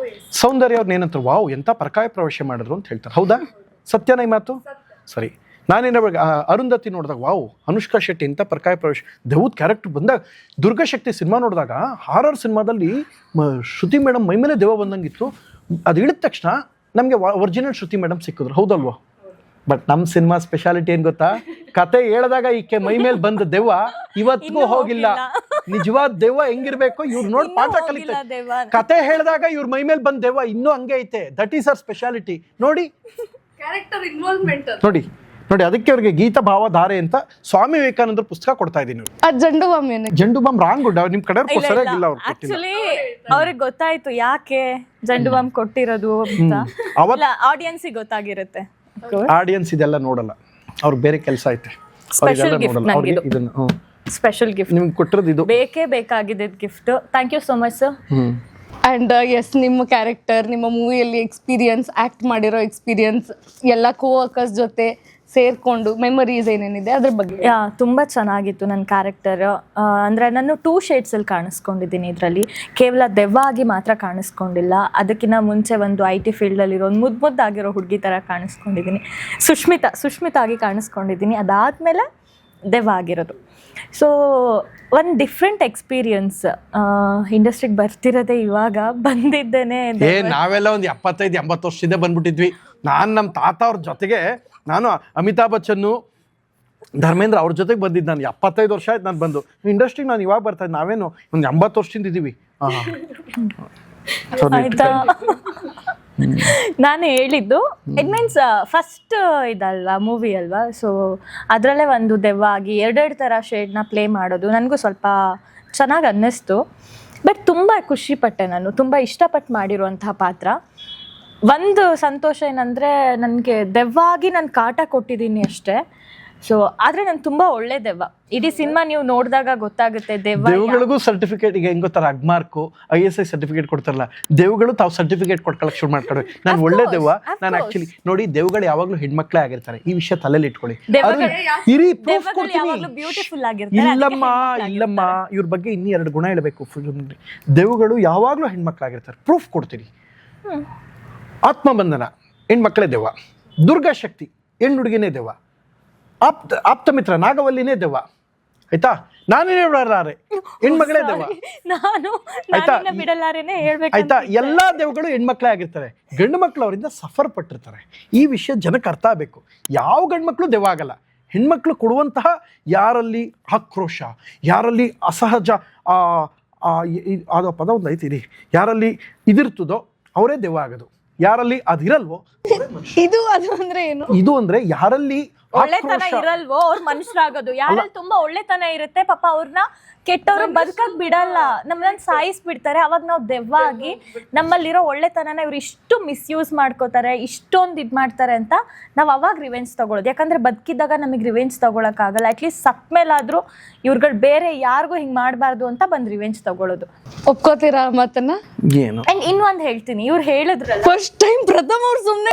ಸೌಂದರ್ಯ ಅವ್ರನ್ನ ಏನಂತಾರೆ, ವಾವ್ ಎಂಥ ಪರಕಾಯ ಪ್ರವೇಶ ಮಾಡಿದ್ರು ಅಂತ ಹೇಳ್ತಾರೆ. ಹೌದಾ? ಸತ್ಯನ ಈ ಮಾತು? ಸರಿ. ನಾನೇನ ಅರುಂಧತಿ ನೋಡಿದಾಗ ವಾವ್ ಅನುಷ್ಕಾ ಶೆಟ್ಟಿ ಎಂಥ ಪರಕಾಯ ಪ್ರವೇಶ, ದೆವ್ವದ ಕ್ಯಾರೆಕ್ಟರ್ ಬಂದಾಗ. ದುರ್ಗಾಶಕ್ತಿ ಸಿನಿಮಾ ನೋಡಿದಾಗ ಹಾರರ್ ಸಿನಿಮಾದಲ್ಲಿ ಶ್ರುತಿ ಮೇಡಮ್ ಮೈ ಮೇಲೆ ದೆವ್ವ ಬಂದಂಗಿತ್ತು. ಅದು ಇಳಿದ ತಕ್ಷಣ ನಮಗೆ ಒರಿಜಿನಲ್ ಶ್ರುತಿ ಮೇಡಮ್ ಸಿಕ್ಕಿದ್ರು. ಹೌದಲ್ವಾ? ಬಟ್ ನಮ್ಮ ಸಿನಿಮಾ ಸ್ಪೆಷಾಲಿಟಿ ಏನ್ ಗೊತ್ತಾ? ಕತೆ ಹೇಳಿದಾಗ ಈಕೆ ಮೈ ಮೇಲೆ ಬಂದ ದೆವ್ವ ಇವತ್ತಿಗೂ ಹೋಗಿಲ್ಲ. ನಿಜವಾದ ದೆವ್ವ ಹೆಂಗಿರ್ಬೇಕು ಇವ್ರು ನೋಡಿ ಪಾಠ ಕಲಿತಾರೆ. ಕತೆ ಹೇಳಿದಾಗ ಇವ್ರ ಮೈ ಮೇಲೆ ಬಂದ ದೆವ್ವ ಇನ್ನೂ ಹಂಗೆ ಐತೆ. That is our speciality. ನೋಡಿ ಕ್ಯಾರೆಕ್ಟರ್ ಇನ್ವಾಲ್ವ್ಮೆಂಟ್ ನೋಡಿ ನೋಡಿ. ಅದಕ್ಕೆ ಅವ್ರಿಗೆ ಗೀತಾ ಭಾವಧಾರೆ ಅಂತ ಸ್ವಾಮಿ ವಿವೇಕಾನಂದ್ರ ಪುಸ್ತಕ ಕೊಡ್ತಾ ಇದೀನಿ. ಜಂಡು ಬಾಂಬ್ ಏನು? ಜಂಡು ಬಾಂಬ್ ರಾಂಗ್ ನಿಮ್ ಕಡೆ ಸರಿಯಾಗಿಲ್ಲ. ಅವ್ರು ಆಕ್ಚುಲಿ ಅವ್ರಿಗೆ ಗೊತ್ತಾಯ್ತು ಯಾಕೆ ಜಂಡು ಬಾಂಬ್ ಕೊಟ್ಟಿರೋದು ಅಂತ. ಆಡಿಯನ್ಸಿಗೆ ಗೊತ್ತಾಗಿರುತ್ತೆ. ಆಡಿಯನ್ಸ್ ಇದೆಲ್ಲ ನೋಡಲ್ಲ, ಅವ್ರಿಗೆ ಬೇರೆ ಕೆಲಸ ಐತೆ. ಸ್ಪೆಷಲ್ ಗಿಫ್ಟ್ ನನಗೆ ಇದು. ಇದನ್ನ ಸ್ಪೆಷಲ್ ಗಿಫ್ಟ್ ನಿಮ್ಗೆ ಕೊಟ್ಟಿರೋದು ಇದು. ಬೇಕೇ ಬೇಕಾಗಿದೆ gift. Thank you so much sir. And yes, ನಿಮ್ಮ ಕ್ಯಾರೆಕ್ಟರ್, ನಿಮ್ಮ ಮೂವಿಯಲ್ಲಿ ಎಕ್ಸ್ಪೀರಿಯನ್ಸ್, ಆ್ಯಕ್ಟ್ ಮಾಡಿರೋ ಎಕ್ಸ್ಪೀರಿಯನ್ಸ್, ಎಲ್ಲ ಕೋವರ್ಕರ್ಸ್ ಜೊತೆ ಸೇರಿಕೊಂಡು ಮೆಮರೀಸ್ ಏನೇನಿದೆ ಅದ್ರ ಬಗ್ಗೆ? ತುಂಬ ಚೆನ್ನಾಗಿತ್ತು ನನ್ನ ಕ್ಯಾರೆಕ್ಟರ್. ಅಂದರೆ ನಾನು 2 ಶೇಡ್ಸಲ್ಲಿ ಕಾಣಿಸ್ಕೊಂಡಿದ್ದೀನಿ ಇದರಲ್ಲಿ. ಕೇವಲ ದೆವ್ವ ಆಗಿ ಮಾತ್ರ ಕಾಣಿಸ್ಕೊಂಡಿಲ್ಲ, ಅದಕ್ಕಿಂತ ಮುಂಚೆ ಒಂದು IT ಫೀಲ್ಡಲ್ಲಿರೋ ಒಂದು ಮುದ್ದಾಗಿರೋ ಹುಡುಗಿ ಥರ ಕಾಣಿಸ್ಕೊಂಡಿದ್ದೀನಿ. ಸುಷ್ಮಿತಾ ಆಗಿ ಕಾಣಿಸ್ಕೊಂಡಿದ್ದೀನಿ. ಅದಾದಮೇಲೆ ದೆವ್ವ ಆಗಿರೋದು. ಸೊ ಒಂದು ಡಿಫ್ರೆಂಟ್ ಎಕ್ಸ್ಪೀರಿಯನ್ಸ್. ಇಂಡಸ್ಟ್ರಿಗೆ ಬರ್ತಿರೋದೇ ಇವಾಗ, ಬಂದಿದ್ದೇನೆ ನಾವೆಲ್ಲ ಒಂದು 75-80 ವರ್ಷದಿಂದ ಬಂದ್ಬಿಟ್ಟಿದ್ವಿ. ನಾನು ನಮ್ಮ ತಾತ ಅವ್ರ ಜೊತೆಗೆ, ನಾನು ಅಮಿತಾಬ್ ಬಚ್ಚನ್ನು, ಧರ್ಮೇಂದ್ರ ಅವ್ರ ಜೊತೆಗೆ ಬಂದಿದ್ದು. ನಾನು 75 ವರ್ಷ ಆಯ್ತು ನಾನು ಬಂದು. ಇಂಡಸ್ಟ್ರಿಗೆ ನಾನು ಇವಾಗ ಬರ್ತಾ ಇದ್ದೆ. ನಾವೇನು ಒಂದು 80 ವರ್ಷದಿಂದ ಇದ್ದೀವಿ. ಆಯ್ತಾ? ನಾನು ಹೇಳಿದ್ದು ಇಟ್ ಮೀನ್ಸ್ ಫಸ್ಟ್ ಇದಲ್ವಾ ಮೂವಿ ಅಲ್ವಾ, ಸೊ ಅದರಲ್ಲೇ ಒಂದು ದೆವ್ವ ಆಗಿ 2 ಥರ ಶೇಡ್ನ ಪ್ಲೇ ಮಾಡೋದು ನನಗೂ ಸ್ವಲ್ಪ ಚೆನ್ನಾಗಿ ಅನ್ನಿಸ್ತು. ಬಟ್ ತುಂಬ ಖುಷಿಪಟ್ಟೆ. ನಾನು ತುಂಬ ಇಷ್ಟಪಟ್ಟು ಮಾಡಿರುವಂತಹ ಪಾತ್ರ. ಒಂದು ಸಂತೋಷ ಏನಂದರೆ ನನಗೆ ದೆವ್ವ ಆಗಿ ನಾನು ಕಾಟ ಕೊಟ್ಟಿದ್ದೀನಿ ಅಷ್ಟೇ. ಸೊ ಆದರೆ ನಾನು ತುಂಬ ಒಳ್ಳೆ ದೆವ್ವ. ಇಡೀ ಸಿನಿಮಾ ನೀವು ನೋಡಿದಾಗ ಗೊತ್ತಾಗುತ್ತೆ ದೆವ್ವಗಳಿಗೂ ಸರ್ಟಿಫಿಕೇಟ್. ಈಗ ಹೆಂಗ್ ಗೊತ್ತಾರ, ಅಗ್ಮಾರ್ಕು ISI ಸರ್ಟಿಫಿಕೇಟ್ ಕೊಡ್ತಾರಲ್ಲ, ದೆವ್ವಗಳು ತಾವು ಸರ್ಟಿಫಿಕೇಟ್ ಕೊಟ್ಕೊಳ್ಳೋಕೆ ಶುರು ಮಾಡ್ತಾರೆ. ನಾನು ಒಳ್ಳೆ ದೆವ್ವ. ನಾನು ಆಕ್ಚುಲಿ ನೋಡಿ, ದೆವ್ವಗಳು ಯಾವಾಗಲೂ ಹೆಣ್ಮಕ್ಳೇ ಆಗಿರ್ತಾರೆ. ಈ ವಿಷಯ ತಲೆಯಲ್ಲಿ ಇಟ್ಕೊಳ್ಳಿ. ಇರಿ ಪ್ರೂಫ್ ಕೊಡ್ತೀನಿ. ಬ್ಯೂಟಿಫುಲ್ ಆಗಿರ್ತಾರೆ. ಇಲ್ಲಮ್ಮ ಇವ್ರ ಬಗ್ಗೆ ಇನ್ನೂ 2 ಗುಣ ಹೇಳಬೇಕು. ದೆವ್ವಗಳು ಯಾವಾಗಲೂ ಹೆಣ್ಮಕ್ಳಾಗಿರ್ತಾರೆ. ಪ್ರೂಫ್ ಕೊಡ್ತೀನಿ. ಆತ್ಮಬಂಧನ ಹೆಣ್ಮಕ್ಳೇ ದೆವ್ವ. ದುರ್ಗಾಶಕ್ತಿ ಹೆಣ್ಣು ಹುಡುಗಿನೇ ದೆವ್ವ. ಆಪ್ತಮಿತ್ರ ನಾಗವಲ್ಲಿನೇ ದೆವ್ವ. ಆಯ್ತಾ? ನಾನೇನೇ ಬಿಡಲಾರೆ, ಹೆಣ್ಮಗಳೇ ದೆವ್ವ. ಆಯ್ತಾ? ಎಲ್ಲಾ ದೆವ್ವಗಳು ಹೆಣ್ಮಕ್ಳೇ ಆಗಿರ್ತಾರೆ. ಗಂಡು ಮಕ್ಳು ಅವರಿಂದ ಸಫರ್ ಪಟ್ಟಿರ್ತಾರೆ. ಈ ವಿಷಯ ಜನಕ್ಕೆ ಅರ್ಥ ಆಗಬೇಕು. ಯಾವ ಗಂಡು ಮಕ್ಳು ದೆವ್ವ ಆಗಲ್ಲ. ಹೆಣ್ಮಕ್ಳು ಕೊಡುವಂತಹ ಯಾರಲ್ಲಿ ಆಕ್ರೋಶ, ಯಾರಲ್ಲಿ ಅಸಹಜ ಅದು ಪದ ಒಂದು ಐತಿ, ಯಾರಲ್ಲಿ ಇದಿರ್ತದೋ ಅವರೇ ದೆವ್ವ ಆಗೋದು. ಯಾರಲ್ಲಿ ಅದಿರಲ್ವೋ ಇದು ಅದು ಅಂದ್ರೆ ಏನು? ಇದು ಅಂದ್ರೆ ಯಾರಲ್ಲಿ ಒಳ್ಳೆತನ ಇರಲ್ವೋ ಅವ್ರ ಮನುಷ್ಯರಾಗೋದು. ಯಾರಲ್ಲಿ ತುಂಬಾ ಒಳ್ಳೆತನ ಇರುತ್ತೆ ಪಾಪ ಅವ್ರನ್ನ ಕೆಟ್ಟವ್ರು ಬದುಕಕ್ ಬಿಡಲ್ಲ, ನಮ್ಮನ್ನ ಸಾಯಿಸ್ಬಿಡ್ತಾರೆ. ಅವಾಗ ನಾವು ದೆವ್ವ ಆಗಿ ನಮ್ಮಲ್ಲಿರೋ ಒಳ್ಳೆತನನ ಇವ್ರು ಇಷ್ಟು ಮಿಸ್ಯೂಸ್ ಮಾಡ್ಕೋತಾರೆ, ಇಷ್ಟೊಂದು ಇದು ಮಾಡ್ತಾರೆ ಅಂತ ನಾವು ಅವಾಗ ರಿವೆಂಜ್ ತಗೊಳ್ಳೋದು. ಯಾಕಂದ್ರೆ ಬದುಕಿದ್ದಾಗ ನಮಗೆ ರಿವೆಂಜ್ ತಗೊಳಕ್ಕಾಗಲ್ಲ. ಅಟ್ಲೀಸ್ಟ್ ಸತ್ ಮೇಲಾದ್ರೂ ಇವ್ರುಗಳು ಬೇರೆ ಯಾರಿಗೂ ಹಿಂಗ್ ಮಾಡಬಾರ್ದು ಅಂತ ಬಂದು ರಿವೆಂಜ್ ತಗೊಳ್ಳೋದು. ಒಪ್ಕೋತೀರಾ ಮಾತನ್ನ? ಏನು ಅಂಡ್ ಇನ್ನೊಂದು ಹೇಳ್ತೀನಿ, ಇವ್ರು ಹೇಳಿದ್ರಲ್ಲ ಫಸ್ಟ್ ಟೈಮ್ ಪ್ರಥಮ್ ಅವ್ರು ಸುಮ್ಮನೆ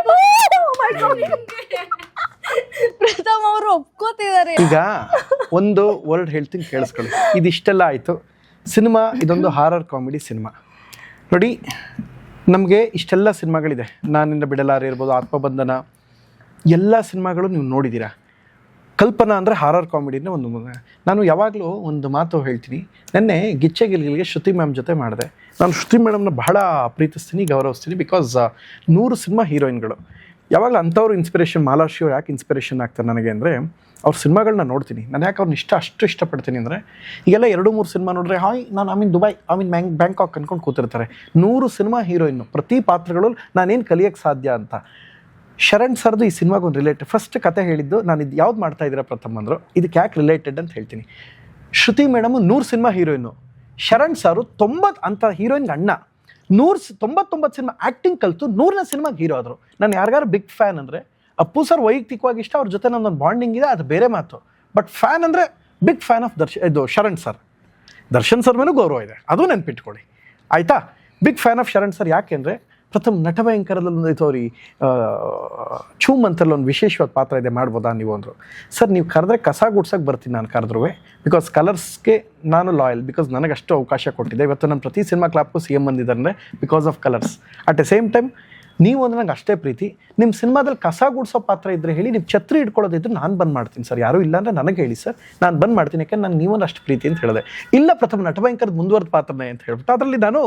ಪ್ರಥಮ್ ಅವರು ಒಪ್ಕೋತಿದ್ದಾರೆ. ಈಗ ಒಂದು ವರ್ಡ್ ಹೇಳ್ತೀನಿ, ಕೇಳಿಸ್ಕೊಳ್ಳಿ. ಇದಿಷ್ಟೆಲ್ಲ ಆಯಿತು. ಸಿನಿಮಾ ಇದೊಂದು ಹಾರರ್ ಕಾಮಿಡಿ ಸಿನಿಮಾ. ನೋಡಿ, ನಮಗೆ ಇಷ್ಟೆಲ್ಲ ಸಿನಿಮಾಗಳಿದೆ. ನಾನಿಂದ ಬಿಡಲಾರೆ ಇರ್ಬೋದು, ಆತ್ಮಬಂಧನ, ಎಲ್ಲ ಸಿನಿಮಾಗಳು ನೀವು ನೋಡಿದ್ದೀರಾ. ಕಲ್ಪನಾ ಅಂದರೆ ಹಾರರ್ ಕಾಮಿಡಿನೇ ಒಂದು. ನಾನು ಯಾವಾಗಲೂ ಒಂದು ಮಾತು ಹೇಳ್ತೀನಿ. ನೆನ್ನೆ ಗಿಚ್ಚೆ ಗಿಲ್ಗಿಲ್ಗೆ ಶ್ರುತಿ ಮ್ಯಾಮ್ ಜೊತೆ ಮಾಡಿದೆ. ನಾನು ಶ್ರುತಿ ಮೇಡಮ್ನ ಬಹಳ ಪ್ರೀತಿಸ್ತೀನಿ, ಗೌರವಿಸ್ತೀನಿ. Because 100 cinema ಹೀರೋಯಿನ್ಗಳು. ಯಾವಾಗಲೂ ಅಂಥವ್ರು ಇನ್ಸ್ಪಿರೇಷನ್. ಮಾಲಾಶ್ರೀ ಅವ್ರು ಯಾಕೆ ಇನ್ಸ್ಪಿರೇಷನ್ ಆಗ್ತಾರೆ ನನಗೆ ಅಂದರೆ, ಅವ್ರ ಸಿನಿಮಾಗಳನ್ನ ನೋಡ್ತೀನಿ. ನಾನು ಯಾಕೆ ಅವ್ರನ್ನ ಅಷ್ಟು ಇಷ್ಟಪಡ್ತೀನಿ ಅಂದರೆ, ಈಗೆಲ್ಲ 2-3 ಸಿನಿಮಾ ನೋಡಿದ್ರೆ ಹಾಯ್ ನಾನು ದುಬೈ ಬ್ಯಾಂಕಾಕ್ ಅಂದ್ಕೊಂಡು ಕೂತಿರ್ತಾರೆ. 100 ಸಿನಿಮಾ ಹೀರೋಯಿನ್ನು, ಪ್ರತಿ ಪಾತ್ರಗಳು ನಾನೇನು ಕಲಿಯೋಕ್ಕೆ ಸಾಧ್ಯ ಅಂತ. ಶರಣ್ ಸರ್ದು ಈ ಸಿನಿಮಾಗೊಂದು ರಿಲೇಟೆಡ್ ಫಸ್ಟ್ ಕತೆ ಹೇಳಿದ್ದು. ನಾನು ಇದು ಯಾವ್ದು ಮಾಡ್ತಾ ಇದ್ದೀರಾ ಪ್ರಥಮ್ ಅಂದರು, ಇದಕ್ಕೆ ಯಾಕೆ ರಿಲೇಟೆಡ್ ಅಂತ ಹೇಳ್ತೀನಿ. ಶ್ರುತಿ ಮೇಡಮು 100 ಸಿನಿಮಾ ಹೀರೋಯಿನು, ಶರಣ್ ಸಾರು 90 ಅಂತ ಹೀರೋಯಿನ್ಗೆ ಅಣ್ಣ, 99 ಸಿನಿಮಾ ಆ್ಯಕ್ಟಿಂಗ್ ಕಲಿತು 100ನೇ ಸಿನಿಮಾಗೆ ಹೀರೋ ಆದರು. ನಾನು ಯಾರಿಗಾರು ಬಿಗ್ ಫ್ಯಾನ್ ಅಂದರೆ ಅಪ್ಪು ಸರ್ ವೈಯಕ್ತಿಕವಾಗಿ ಇಷ್ಟ, ಅವ್ರ ಜೊತೆ ನನ್ನೊಂದು ಬಾಂಡಿಂಗ್ ಇದೆ, ಅದು ಬೇರೆ ಮಾತು. ಬಟ್ ಫ್ಯಾನ್ ಅಂದರೆ big fan of Sharan sir. Darshan sir ಮೇಲೂ ಗೌರವ ಇದೆ, ಅದು ನೆನ್ಪಿಟ್ಕೊಳ್ಳಿ ಆಯಿತಾ. Big fan of Sharan sir ಯಾಕೆ ಅಂದರೆ ಪ್ರಥಮ ನಟಭಯಂಕರದಲ್ಲಿ ತೋರಿ ಚೂಮ್ ಅಂತಲ್ಲಿ ಒಂದು ವಿಶೇಷವಾದ ಪಾತ್ರ ಇದೆ, ಮಾಡ್ಬೋದಾ ನೀವು ಅಂದರು. ಸರ್ ನೀವು ಕರೆದ್ರೆ ಕಸ ಗುಡ್ಸಕ್ಕೆ ಬರ್ತೀನಿ ನಾನು ಕರೆದ್ರೂ, ಬಿಕಾಸ್ ಕಲರ್ಸ್ಗೆ ನಾನು ಲಾಯಲ್, ಬಿಕಾಸ್ ನನಗೆ ಅಷ್ಟು ಅವಕಾಶ ಕೊಟ್ಟಿದೆ. ಇವತ್ತು ನಾನು ಪ್ರತಿ ಸಿನಿಮಾ ಕ್ಲಾಪ್ಗೂ CM ಬಂದಿದ್ದಾರೆ because of colours. At A same time ನೀವು ಅಂದ್ರೆ ನಂಗೆ ಅಷ್ಟೇ ಪ್ರೀತಿ. ನಿಮ್ಮ ಸಿನಿಮಾದಲ್ಲಿ ಕಸ ಗುಡ್ಸೋ ಪಾತ್ರ ಇದ್ದರೆ ಹೇಳಿ, ನೀವು ಛತ್ರಿ ಇಟ್ಕೊಳ್ಳೋದಿದ್ರೆ ನಾನು ಬಂದ್ ಮಾಡ್ತೀನಿ ಸರ್, ಯಾರೂ ಇಲ್ಲ ಅಂದರೆ ನನಗೆ ಹೇಳಿ ಸರ್, ನಾನು ಬಂದ್ ಮಾಡ್ತೀನಿ, ಯಾಕಂದ್ರೆ ನಾನು ನೀವೊಂದು ಅಷ್ಟು ಪ್ರೀತಿ ಅಂತ ಹೇಳಿದೆ. ಇಲ್ಲ ಪ್ರಥಮ ನಟಭಯಂಕರದ ಮುಂದುವರೆದ ಪಾತ್ರನೇ ಅಂತ ಹೇಳ್ಬಿಟ್ಟು ಅದರಲ್ಲಿ ನಾನು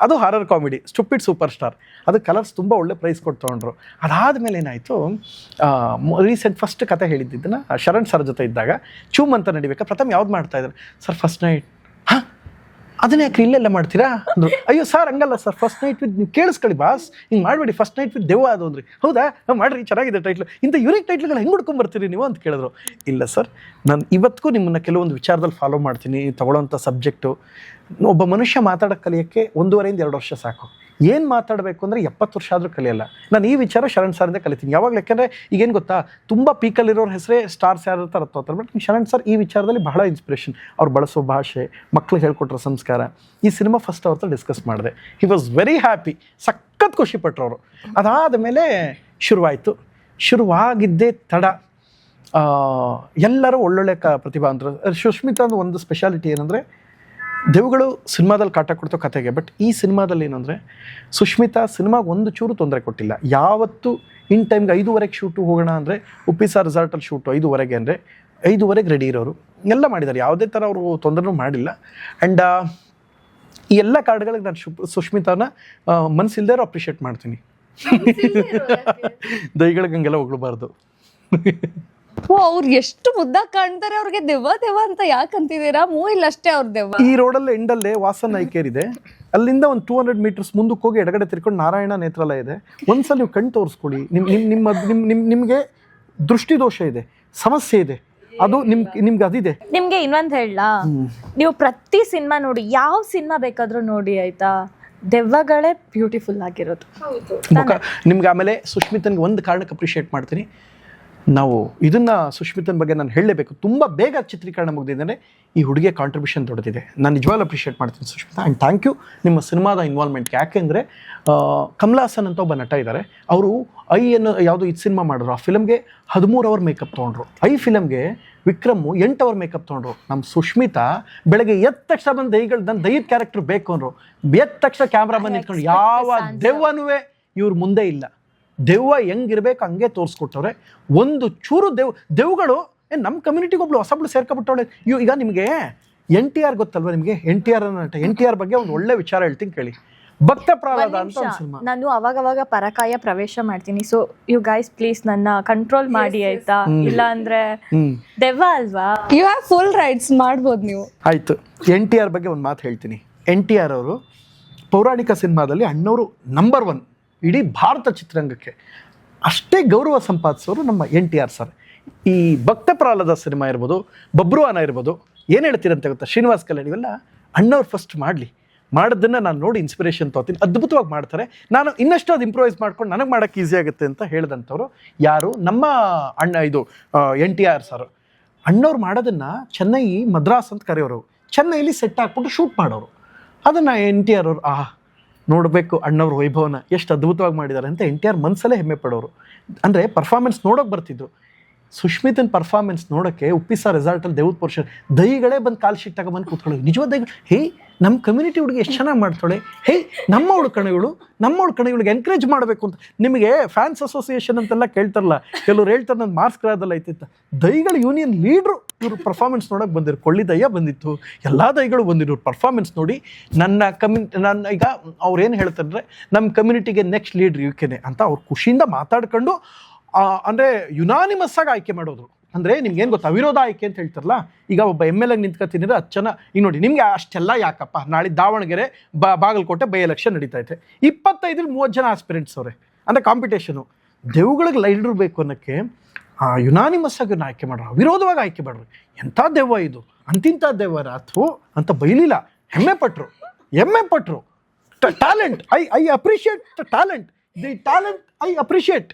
ಅದು horror comedy stupid super star, ಅದು ಕಲರ್ಸ್ ತುಂಬ ಒಳ್ಳೆ ಪ್ರೈಸ್ ಕೊಟ್ಟು ತೊಗೊಂಡ್ರು. ಅದಾದಮೇಲೆ ಏನಾಯಿತು, ರೀಸೆಂಟ್ ಫಸ್ಟ್ ಕತೆ ಹೇಳಿದ್ದನ್ನು ಶರಣ್ ಸರ್ ಜೊತೆ ಇದ್ದಾಗ ಚೂಮ್ ಅಂತ ನಡಿಬೇಕಾ ಪ್ರಥಮ ಯಾವ್ದು ಮಾಡ್ತಾ ಇದ್ದಾರೆ ಸರ್, ಫಸ್ಟ್ ನೈಟ್. ಹಾಂ ಅದನ್ನ ಯಾಕೆ ಇಲ್ಲೆಲ್ಲ ಮಾಡ್ತೀರಾ ಅಂದರು. ಅಯ್ಯೋ ಸರ್ ಹಂಗಲ್ಲ ಸರ್, ಫಸ್ಟ್ ನೈಟ್ ವಿತ್ ನೀವು ಕೇಳಿಸ್ಕೊಳ್ಳಿ ಬಾಸ್, ಹಿಂಗೆ ಮಾಡಬೇಡಿ, ಫಸ್ಟ್ ನೈಟ್ ವಿತ್ ದೆವ್ವ ಅದು ಅಂದ್ರಿ. ಹೌದಾ ಮಾಡಿರಿ, ಚೆನ್ನಾಗಿದೆ ಟೈಟ್ಲು, ಇಂಥ ಯುನಿಕ್ ಟೈಟ್ಲ್ಗಳು ಹೆಂಗೆ ಹುಡ್ಕೊಂಬರ್ತೀರಿ ನೀವು ಅಂತ ಕೇಳಿದ್ರು. ಇಲ್ಲ ಸರ್, ನಾನು ಇವತ್ತಿಗೂ ನಿಮ್ಮನ್ನು ಕೆಲವೊಂದು ವಿಚಾರದಲ್ಲಿ ಫಾಲೋ ಮಾಡ್ತೀನಿ. ತೊಗೊಳ್ಳೋಂಥ ಸಬ್ಜೆಕ್ಟು, ಒಬ್ಬ ಮನುಷ್ಯ ಮಾತಾಡೋಕ್ಕೆ ಕಲಿಯೋಕ್ಕೆ 1.5 ಇಂದ 2 ವರ್ಷ ಸಾಕು. ಏನು ಮಾತಾಡಬೇಕು ಅಂದರೆ 70 ವರ್ಷ ಆದರೂ ಕಲಿಯಲ್ಲ. ನಾನು ಈ ವಿಚಾರ ಶರಣ್ ಸಾರಿಂದ ಕಲಿತೀನಿ ಯಾವಾಗಲೂ. ಯಾಕೆಂದರೆ ಈಗೇನು ಗೊತ್ತಾ, ತುಂಬ ಪೀಕಲ್ಲಿರೋರ ಹೆಸರೇ ಸ್ಟಾರ್ಸ್ ಯಾರು ಇರ್ತಾರೆ ಹತ್ತೋತಾರೆ. ಬಟ್ ಶರಣ್ ಸರ್ ಈ ವಿಚಾರದಲ್ಲಿ ಬಹಳ ಇನ್ಸ್ಪಿರೇಷನ್. ಅವ್ರು ಬಳಸೋ ಭಾಷೆ, ಮಕ್ಳಿಗೆ ಹೇಳ್ಕೊಟ್ರೋ ಸಂಸ್ಕಾರ. ಈ ಸಿನಿಮಾ ಫಸ್ಟ್ ಅವ್ರ ಹತ್ರ ಡಿಸ್ಕಸ್ ಮಾಡಿದೆ. ಹಿ ವಾಸ್ ವೆರಿ ಹ್ಯಾಪಿ, ಸಖತ್ ಖುಷಿಪಟ್ಟರು ಅವರು. ಅದಾದ ಮೇಲೆ ಶುರುವಾಯಿತು. ಶುರುವಾಗಿದ್ದೇ ತಡ ಎಲ್ಲರೂ ಒಳ್ಳೊಳ್ಳೆ ಪ್ರತಿಭಾವಂತರು. ಸುಷ್ಮಿತಾ ಒಂದು ಸ್ಪೆಷಾಲಿಟಿ ಏನಂದರೆ, ದೇವುಗಳು ಸಿನಿಮಾದಲ್ಲಿ ಕಾಟ ಕೊಡ್ತೋ ಕತೆಗೆ, ಬಟ್ ಈ ಸಿನಿಮಾದಲ್ಲಿ ಏನಂದರೆ ಸುಷ್ಮಿತಾ ಸಿನಿಮಾಗೆ ಒಂದು ಚೂರು ತೊಂದರೆ ಕೊಟ್ಟಿಲ್ಲ. ಯಾವತ್ತು ಇನ್ ಟೈಮ್ಗೆ 5:30 ಶೂಟು ಹೋಗೋಣ ಅಂದರೆ, ಉಪ್ಪಿಸಾರ್ ರೆಸಾರ್ಟಲ್ಲಿ ಶೂಟು 5:30 ಅಂದರೆ 5:30 ರೆಡಿ ಇರೋರು ಎಲ್ಲ ಮಾಡಿದ್ದಾರೆ. ಯಾವುದೇ ಥರ ಅವರು ತೊಂದರೆನೂ ಮಾಡಿಲ್ಲ. ಆ್ಯಂಡ್ ಈ ಎಲ್ಲ ಕಾರ್ಡ್ಗಳಿಗೆ ನಾನು ಸುಷ್ಮಿತಾನ ಮನಸ್ಸಿಲ್ದೇ ಅಪ್ರಿಷಿಯೇಟ್ ಮಾಡ್ತೀನಿ. ದೈಗಳಿಗೆ ಹಂಗೆಲ್ಲ ಹೋಗ್ಲಬಾರ್ದು. ಓ, ಅವ್ರು ಎಷ್ಟು ಮುದ್ದಾಗಿ ಕಾಣ್ತಾರೆ, ಅವ್ರಿಗೆ ದೆವ್ವ ದೆವ್ವ ಅಂತ ಯಾಕೆ ಅಂತಿದ್ದೀರಾ? ಮೂವಿಲ್ ಅಷ್ಟೇ ಅವ್ರ ದೆವ್ವ. ಈ ರೋಡಲ್ಲಿ ಎಂಡಲ್ಲೇ ವಾಸನ್ ಐಕೇರ್ ಇದೆ, ಅಲ್ಲಿಂದ ಒಂದು 200 ಮೀಟರ್ಸ್ ಮುಂದಕ್ಕೆ ಹೋಗಿ ಎಡಗಡೆ ತಿರ್ಕೊಂಡು ನಾರಾಯಣ ನೇತ್ರಾಲಯ ಇದೆ. ಒಂದ್ಸಲ ನೀವು ಕಣ್ಣು ತೋರಿಸ್ಕೊಳ್ಳಿ. ನಿಮಗೆ ದೃಷ್ಟಿದೋಷ ಇದೆ, ಸಮಸ್ಯೆ ಇದೆ, ಅದು ನಿಮ್ಗೆ ಅದಿದೆ. ನಿಮ್ಗೆ ಇನ್ನೊಂದು ಹೇಳಲಾ, ನೀವು ಪ್ರತಿ ಸಿನಿಮಾ ನೋಡಿ, ಯಾವ ಸಿನಿಮಾ ಬೇಕಾದ್ರೂ ನೋಡಿ ಆಯ್ತಾ, ದೆವ್ವಗಳೇ ಬ್ಯೂಟಿಫುಲ್ ಆಗಿರೋದು. ನಿಮ್ಗೆ ಆಮೇಲೆ ಸುಷ್ಮಿತನ್ಗೆ ಒಂದು ಕಾರಣಕ್ಕೆ ಅಪ್ರಿಷಿಯೇಟ್ ಮಾಡ್ತೀನಿ. ನಾವು ಇದನ್ನು ಸುಷ್ಮಿತನ ಬಗ್ಗೆ ನಾನು ಹೇಳಲೇಬೇಕು. ತುಂಬ ಬೇಗ ಚಿತ್ರೀಕರಣ ಮುಗಿದಿದ್ದೇನೆ. ಈ ಹುಡುಗಿಯ ಕಾಂಟ್ರಿಬ್ಯೂಷನ್ ದೊಡ್ಡದಿದೆ. ನಾನು ನಿಜವಾಗ್ಲೂ ಅಪ್ರಿಷಿಯೇಟ್ ಮಾಡ್ತೀನಿ ಸುಷ್ಮಿತಾ. ಆ್ಯಂಡ್ ಥ್ಯಾಂಕ್ ಯು ನಿಮ್ಮ ಸಿನಿಮಾದ ಇನ್ವಾಲ್ವ್ಮೆಂಟ್ಗೆ. ಯಾಕೆಂದರೆ ಕಮಲಾ ಹಾಸನ್ ಅಂತ ಒಬ್ಬ ನಟ ಇದ್ದಾರೆ, ಅವರು ಐ ಅನ್ನೋ ಯಾವುದೋ ಇದು ಸಿನಿಮಾ ಮಾಡಿದ್ರು. ಆ ಫಿಲಮ್ಗೆ 13 ಅವರ್ ಮೇಕಪ್ ತೊಗೊಂಡ್ರು. ಐ ಫಿಲಮ್ಗೆ ವಿಕ್ರಮ್ 8 ಅವರ್ ಮೇಕಪ್ ತೊಗೊಂಡ್ರು. ನಮ್ಮ ಸುಷ್ಮಿತಾ ಬೆಳಗ್ಗೆ ಎದ್ದ ತಕ್ಷಣ ಬಂದು ನನ್ನ ದೈಯದ ಕ್ಯಾರೆಕ್ಟರ್ ಬೇಕು ಅಂದರು. ಎದ್ದ ತಕ್ಷಣ ಕ್ಯಾಮ್ರಾ ಬಂದು ನಿಂತ್ಕೊಂಡು, ಯಾವ ದೆವ್ವನೂ ಇವ್ರ ಮುಂದೆ ಇಲ್ಲ. ದೆವ್ವ ಹೆಂಗಿರ್ಬೇಕು ಹಂಗೆ ತೋರಿಸ್ಕೊಟ್ಟವ್ರೆ. ಒಂದು ಚೂರು ದೆವ್ಗಳು ನಮ್ಮ ಕಮ್ಯುನಿಟಿಗೆ ಒಬ್ಳು ಹೊಸಬ್ಳು ಸೇರ್ಕೊಬಿಟ್ಟವಳೆ. ಈಗ ನಿಮಗೆ NTR ಗೊತ್ತಲ್ವ? ನಿಮಗೆ NTR ನಟ, NTR ಬಗ್ಗೆ ಒಂದು ಒಳ್ಳೆ ವಿಚಾರ ಹೇಳ್ತೀನಿ ಕೇಳಿ. ಭಕ್ತ ಪ್ರಹ್ಲಾದ ಅಂತ ಒಂದು ಸಿನಿಮಾ. ನಾನು ಅವಾಗವಾಗ ಪರಕಾಯ ಪ್ರವೇಶ ಮಾಡ್ತೀನಿ. ಸೊ ಯು ಗೈಸ್ ಪ್ಲೀಸ್ ನನ್ನ ಕಂಟ್ರೋಲ್ ಮಾಡಿ ಆಯ್ತಾ, ಇಲ್ಲ ಅಂದ್ರೆ ದೆವ್ವ ಅಲ್ವಾ. ಯು ಹ್ಯಾವ್ ಫುಲ್ ರೈಟ್ಸ್, ಮಾಡ್ಬೋದು ನೀವು. ಆಯಿತು, NTR ಬಗ್ಗೆ ಒಂದು ಮಾತು ಹೇಳ್ತೀನಿ. NTR ಅವರು ಪೌರಾಣಿಕ ಸಿನಿಮಾದಲ್ಲಿ ಅಣ್ಣವರು ನಂಬರ್ 1 ಇಡೀ ಭಾರತ ಚಿತ್ರರಂಗಕ್ಕೆ. ಅಷ್ಟೇ ಗೌರವ ಸಂಪಾದಿಸೋರು ನಮ್ಮ NTR ಸರ್. ಈ ಭಕ್ತ ಪ್ರಹ್ಲಾದ ಸಿನಿಮಾ ಇರ್ಬೋದು, ಬಬ್ರುವಾನ ಇರ್ಬೋದು, ಏನು ಹೇಳ್ತೀರಂತ ಗೊತ್ತಾ, ಶ್ರೀನಿವಾಸ್ ಕಲ್ಯಾಣ್, ಇವೆಲ್ಲ ಅಣ್ಣವ್ರು ಫಸ್ಟ್ ಮಾಡೋದನ್ನು ನಾನು ನೋಡಿ ಇನ್ಸ್ಪಿರೇಷನ್ ತೊಗೊತೀನಿ. ಅದ್ಭುತವಾಗಿ ಮಾಡ್ತಾರೆ. ನಾನು ಇನ್ನಷ್ಟು ಅದು ಇಂಪ್ರೂವೈಸ್ ಮಾಡ್ಕೊಂಡು ನನಗೆ ಮಾಡೋಕ್ಕೆ ಈಸಿ ಆಗುತ್ತೆ ಅಂತ ಹೇಳಿದಂಥವ್ರು ಯಾರು, ನಮ್ಮ ಅಣ್ಣ ಇದು NTR ಸರ್. ಅಣ್ಣವ್ರು ಮಾಡೋದನ್ನು ಚೆನ್ನೈ ಮದ್ರಾಸ್ ಅಂತ ಕರೆಯೋರು. ಚೆನ್ನೈಲಿ ಸೆಟ್ ಹಾಕ್ಬಿಟ್ಟು ಶೂಟ್ ಮಾಡೋರು. ಅದನ್ನು NTR ಅವರು ನೋಡಬೇಕು ಅಣ್ಣವ್ರ ವೈಭವನ ಎಷ್ಟು ಅದ್ಭುತವಾಗಿ ಮಾಡಿದ್ದಾರೆ ಅಂತ NTR ಮನಸ್ಸಲ್ಲೇ ಹೆಮ್ಮೆ ಪಡೋರು. ಅಂದರೆ ಪರ್ಫಾರ್ಮೆನ್ಸ್ ನೋಡೋಕೆ ಬರ್ತಿದ್ದು. ಸುಷ್ಮಿತನ ಪರ್ಫಾರ್ಮೆನ್ಸ್ ನೋಡೋಕ್ಕೆ ಉಪ್ಪಿಸಾರ್ ರೆಸಾರ್ಟಲ್ಲಿ ದೇವ್ದ ಪೋರ್ಷನ್ ದೈಗಳೇ ಬಂದು ಕಾಲ್ ಶೀಟ್ ತಗೊಂಡ್ಬಂದು ಕೂತ್ಕೊಳ್ಳಿ. ನಿಜವಾದ ದೈಗಳು, ಹೇ ನಮ್ಮ ಕಮ್ಯುನಿಟಿ ಹುಡುಗಿ ಎಷ್ಟು ಚೆನ್ನಾಗಿ ಮಾಡ್ತಾಳೆ, ಹೇ ನಮ್ಮವಳು ಕಣಗಳಿಗೆ ಎನ್ಕರೇಜ್ ಮಾಡಬೇಕು ಅಂತ. ನಿಮಗೆ ಫ್ಯಾನ್ಸ್ ಅಸೋಸಿಯೇಷನ್ ಅಂತೆಲ್ಲ ಕೇಳ್ತಾರಲ್ಲ, ಕೆಲವ್ರು ಹೇಳ್ತಾರೆ ನನ್ನ ಮಾರ್ಕ್ಸ್ ಕ್ರಾದಲ್ಲಿ ಐತಿತ್ತ. ದೈಗಳ ಯೂನಿಯನ್ ಲೀಡ್ರು ಇವರು ಪರ್ಫಾರ್ಮೆನ್ಸ್ ನೋಡೋಕೆ ಬಂದಿರು. ಕೊಳ್ಳಿ ದಯ್ಯ ಬಂದಿತ್ತು, ಎಲ್ಲ ದೈಗಳು ಬಂದಿರು. ಪರ್ಫಾರ್ಮೆನ್ಸ್ ನೋಡಿ ನನ್ನ ಈಗ ಅವ್ರು ಏನು ಹೇಳ್ತಾರೆ, ನಮ್ಮ ಕಮ್ಯುನಿಟಿಗೆ ನೆಕ್ಸ್ಟ್ ಲೀಡ್ರ್ UKನೇ ಅಂತ ಅವ್ರು ಖುಷಿಯಿಂದ ಮಾತಾಡ್ಕೊಂಡು ಅಂದರೆ ಯುನಾನಿಮಸ್ ಆಗಿ ಆಯ್ಕೆ ಮಾಡೋದು. ಅಂದರೆ ನಿಮ್ಗೆ ಏನು ಗೊತ್ತಾ, ಅವಿರೋಧ ಆಯ್ಕೆ ಅಂತ ಹೇಳ್ತಾರಲ್ಲ. ಈಗ ಒಬ್ಬ MLA ನಿಂತ್ಕೊತೀನಿ, ಅದು ಚೆನ್ನಾಗಿ ಈಗ ನೋಡಿ. ನಿಮಗೆ ಅಷ್ಟೆಲ್ಲ ಯಾಕಪ್ಪ, ನಾಳೆ ದಾವಣಗೆರೆ ಬಾಗಲಕೋಟೆ ಬೈ ಎಲೆಕ್ಷನ್ ನಡೀತಾ ಐತೆ. 25-30 ಜನ ಆಸ್ಪಿರೆಂಟ್ಸ್ ಅವರೇ, ಅಂದರೆ ಕಾಂಪಿಟೇಷನು. ದೇವುಗಳಿಗೆ ಲೈಡರ್ ಬೇಕು ಅನ್ನೋಕ್ಕೆ ಯುನಾನಿಮಸ್ ಆಗಿ ಆಯ್ಕೆ ಮಾಡ್ರ, ವಿರೋಧವಾಗಿ ಆಯ್ಕೆ ಮಾಡ್ರಿ. ಎಂಥ ದೆವ್ವ ಇದು, ಅಂತಿಂಥ ದೆವ್ವರ ಅಥವಾ ಅಂತ ಬೈಲಿಲ್ಲ, ಹೆಮ್ಮೆ ಪಟ್ರು. Talent, I appreciate the talent, I appreciate.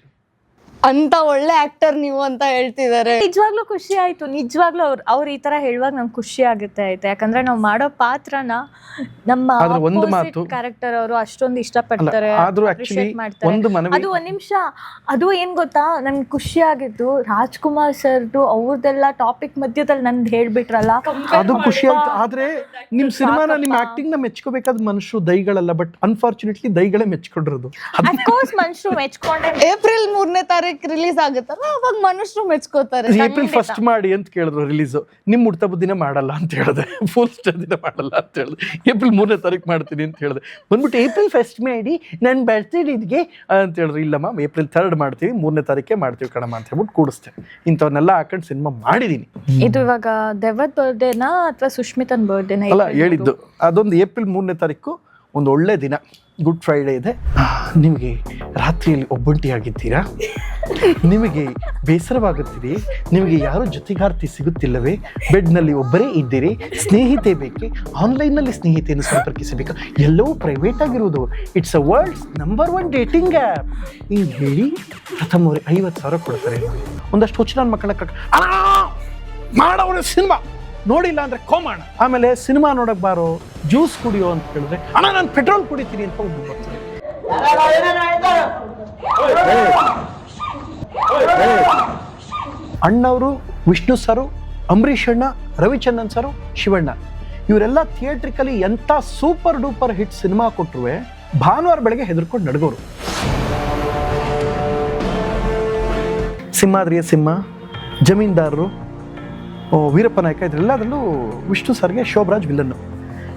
ಅಂತ ಒಳ್ಳೆ ಆಕ್ಟರ್ ನೀವು ಅಂತ ಹೇಳ್ತಿದ್ದಾರೆ. ನಿಜವಾಗ್ಲೂ ಖುಷಿ ಆಯ್ತು, ನಿಜವಾಗ್ಲೂ ಅವ್ರು ಈ ತರ ಹೇಳುವಾಗ ನಂಗೆ ಖುಷಿ ಆಗುತ್ತೆ ಆಯ್ತು. ಯಾಕಂದ್ರೆ ನಾವು ಮಾಡೋ ಪಾತ್ರನ ನಮ್ಮ ಒಂದು ಮಾತು ಕ್ಯಾರೆಕ್ಟರ್ ಅವರು ಅಷ್ಟೊಂದು ಇಷ್ಟಪಡ್ತಾರೆ, ಆದ್ರೂ actually ಒಂದು ಮನವಿ. ಅದು ಒಂದ್ ನಿಮಿಷ, ಅದು ಏನ್ ಗೊತ್ತಾ, ನನ್ಗೆ ಖುಷಿ ಆಗಿತ್ತು ರಾಜ್ಕುಮಾರ್ ಸರ್ದು ಅವ್ರದೆಲ್ಲ ಟಾಪಿಕ್ ಮಧ್ಯದಲ್ಲಿ ನಂದು ಹೇಳ್ಬಿಟ್ರಲ್ಲ, ಅದು ಖುಷಿ ಆಯ್ತು. ಆದ್ರೆ ನಿಮ್ ಸಿನಿಮಾನ ನಿಮ್ ಆಕ್ಟಿಂಗ್ ನ ಮೆಚ್ಕೋಬೇಕಾದ ಮನುಷ್ಯರು ದೈಗಳಲ್ಲ, ಬಟ್ ಅನ್ಫಾರ್ಚುನೇಟ್ಲಿ ದೈಗಳೇ ಮೆಚ್ಕೊಂಡಿರೋದು. ಅಫ್ಕೋರ್ಸ್ ಮನುಷ್ಯರು ಮೆಚ್ಕೊಂಡೆ. ಏಪ್ರಿಲ್ 3ನೇ ತಾರೀಕು ರಿಲೀಸ್ ಆಗುತ್ತಲ್ಲ, ಅವಾಗ ಮನುಷ್ಯರು ಮೆಚ್ಕೋತಾರೆ. ಏಪ್ರಿಲ್ 1 ಮಾಡಿ ಅಂತ ಕೇಳಿದ್ರು ರಿಲೀಸ್, ನಿಮ್ ಹುಟ್ಟಹಬ್ಬದ ದಿನ ಮಾಡಲ್ಲ ಅಂತ ಹೇಳಿದೆ, ಫುಲ್ ಸ್ಟಾರ್ ದಿನ ಮಾಡಲ್ಲ ಅಂತ ಹೇಳಿದೆ, ಏಪ್ರಿಲ್ 3ನೇ ತಾರೀಕು ಮಾಡ್ತೀನಿ ಅಂತ ಹೇಳಿದೆ. ಬಂದ್ಬಿಟ್ಟು ಏಪ್ರಿಲ್ 1 ಮಾಡಿ ನನ್ನ ಬರ್ತ್ಡೇಗೆ ಅಂತ ಹೇಳಿದ್ರು. ಇಲ್ಲಮ್ಮ, ಏಪ್ರಿಲ್ 3 ಮಾಡ್ತೀವಿ, 3ನೇ ತಾರೀಕೆ ಮಾಡ್ತೀವಿ ಕಣಮ್ಮ ಅಂತ ಹೇಳ್ಬಿಟ್ಟು ಕೂಡಿಸ್ತೇವೆ. ಇಂಥವನ್ನೆಲ್ಲ ಹಾಕೊಂಡು ಸಿನಿಮಾ ಮಾಡಿದೀನಿ. ಇದು ಇವಾಗ ದೆವ್ವದ ಬರ್ಡೇನಾ ಅಥವಾ ಸುಷ್ಮಿತನ್ ಬರ್ಡೇನಾ? ಅಲ್ಲ, ಹೇಳಿದ್ದು ಅದೊಂದು ಏಪ್ರಿಲ್ 3ನೇ ತಾರೀಕು, ಒಂದು ಒಳ್ಳೆ ದಿನ, ಗುಡ್ ಫ್ರೈಡೇ ಇದೆ. ನಿಮಗೆ ರಾತ್ರಿಯಲ್ಲಿ ಒಬ್ಬಂಟಿಯಾಗಿದ್ದೀರಾ, ನಿಮಗೆ ಬೇಸರವಾಗುತ್ತೀರಿ, ನಿಮಗೆ ಯಾರು ಜೊತೆಗಾರ್ತಿ ಸಿಗುತ್ತಿಲ್ಲವೇ, ಬೆಡ್ನಲ್ಲಿ ಒಬ್ಬರೇ ಇದ್ದೀರಿ, ಸ್ನೇಹಿತೆ ಬೇಕೆ, ಆನ್ಲೈನ್ನಲ್ಲಿ ಸ್ನೇಹಿತೆಯನ್ನು ಸಂಪರ್ಕಿಸಬೇಕು, ಎಲ್ಲವೂ ಪ್ರೈವೇಟ್ ಆಗಿರುವುದು, it's a world's number 1 dating app ಹಿಂಗೆ ಹೇಳಿ ಪ್ರಥಮವ್ರಿಗೆ 50,000 ಕೊಡ್ತಾರೆ. ಒಂದಷ್ಟು ಹುಚ್ಚು ಮಕ್ಕಳ ಮಾಡೋರು ಸಿನಿಮಾ ನೋಡಿಲ್ಲ ಅಂದ್ರೆ ಕೋಮಾಣ. ಆಮೇಲೆ ಸಿನಿಮಾ ನೋಡಕ್ ಬಾರೋ, ಜ್ಯೂಸ್ ಕುಡಿಯೋ ಅಂತ ಹೇಳಿದ್ರೆ ಅಣ್ಣ ನಾನು ಪೆಟ್ರೋಲ್ ಕುಡಿತೀನಿ ಅಂತ ಒಬ್ಬ ಬರ್ತಾರೆ. ಅಣ್ಣವರು, ವಿಷ್ಣು ಸರು, ಅಂಬರೀಷ್ ಅಣ್ಣ, ರವಿಚಂದ್ರನ್ ಸರು, ಶಿವಣ್ಣ, ಇವರೆಲ್ಲ ಥಿಯೇಟ್ರಿಕಲಿ ಎಂಥ ಸೂಪರ್ ಡೂಪರ್ ಹಿಟ್ ಸಿನಿಮಾ ಕೊಟ್ಟರು ಭಾನುವಾರ ಬೆಳಗ್ಗೆ ಹೆದರ್ಕೊಂಡು ನಡ್ಗೋರು. ಸಿಂಹಾದ್ರಿಯ ಸಿಂಹ, ಜಮೀನ್ದಾರರು, ವೀರಪ್ಪ ನಾಯಕ, ಇದರೆಲ್ಲದರಲ್ಲೂ ವಿಷ್ಣು ಸರ್ಗೆ ಶೋಭರಾಜ್ ವಿಲ್ಲನ್ನು.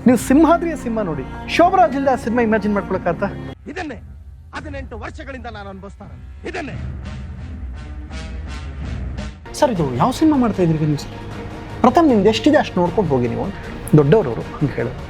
ನೀವು ಸಿಂಹಾದ್ರಿಯ ಸಿಂಹ ನೋಡಿ, ಶೋಭರಾಜ್ ಇಲ್ಲ ಆ ಸಿನಿಮಾ ಇಮ್ಯಾಜಿನ್ ಮಾಡ್ಕೊಳಕ್ಕಾತ? ಇದನ್ನೇ 18 ವರ್ಷಗಳಿಂದ ನಾನು ಅನುಭವಿಸ್ತಾನೆ. ಇದನ್ನೇ ಸರ್, ಇದು ಯಾವ ಸಿನಿಮಾ ಮಾಡ್ತಾ ಇದ್ರಿ ನೀವು ಸರ್? ಪ್ರಥಮ್ ನಿಮ್ದು ಎಷ್ಟಿದೆ ಅಷ್ಟು ನೋಡ್ಕೊಂಡು ಹೋಗಿ ನೀವು, ದೊಡ್ಡವರು ಹಂಗೆ ಹೇಳೋದು.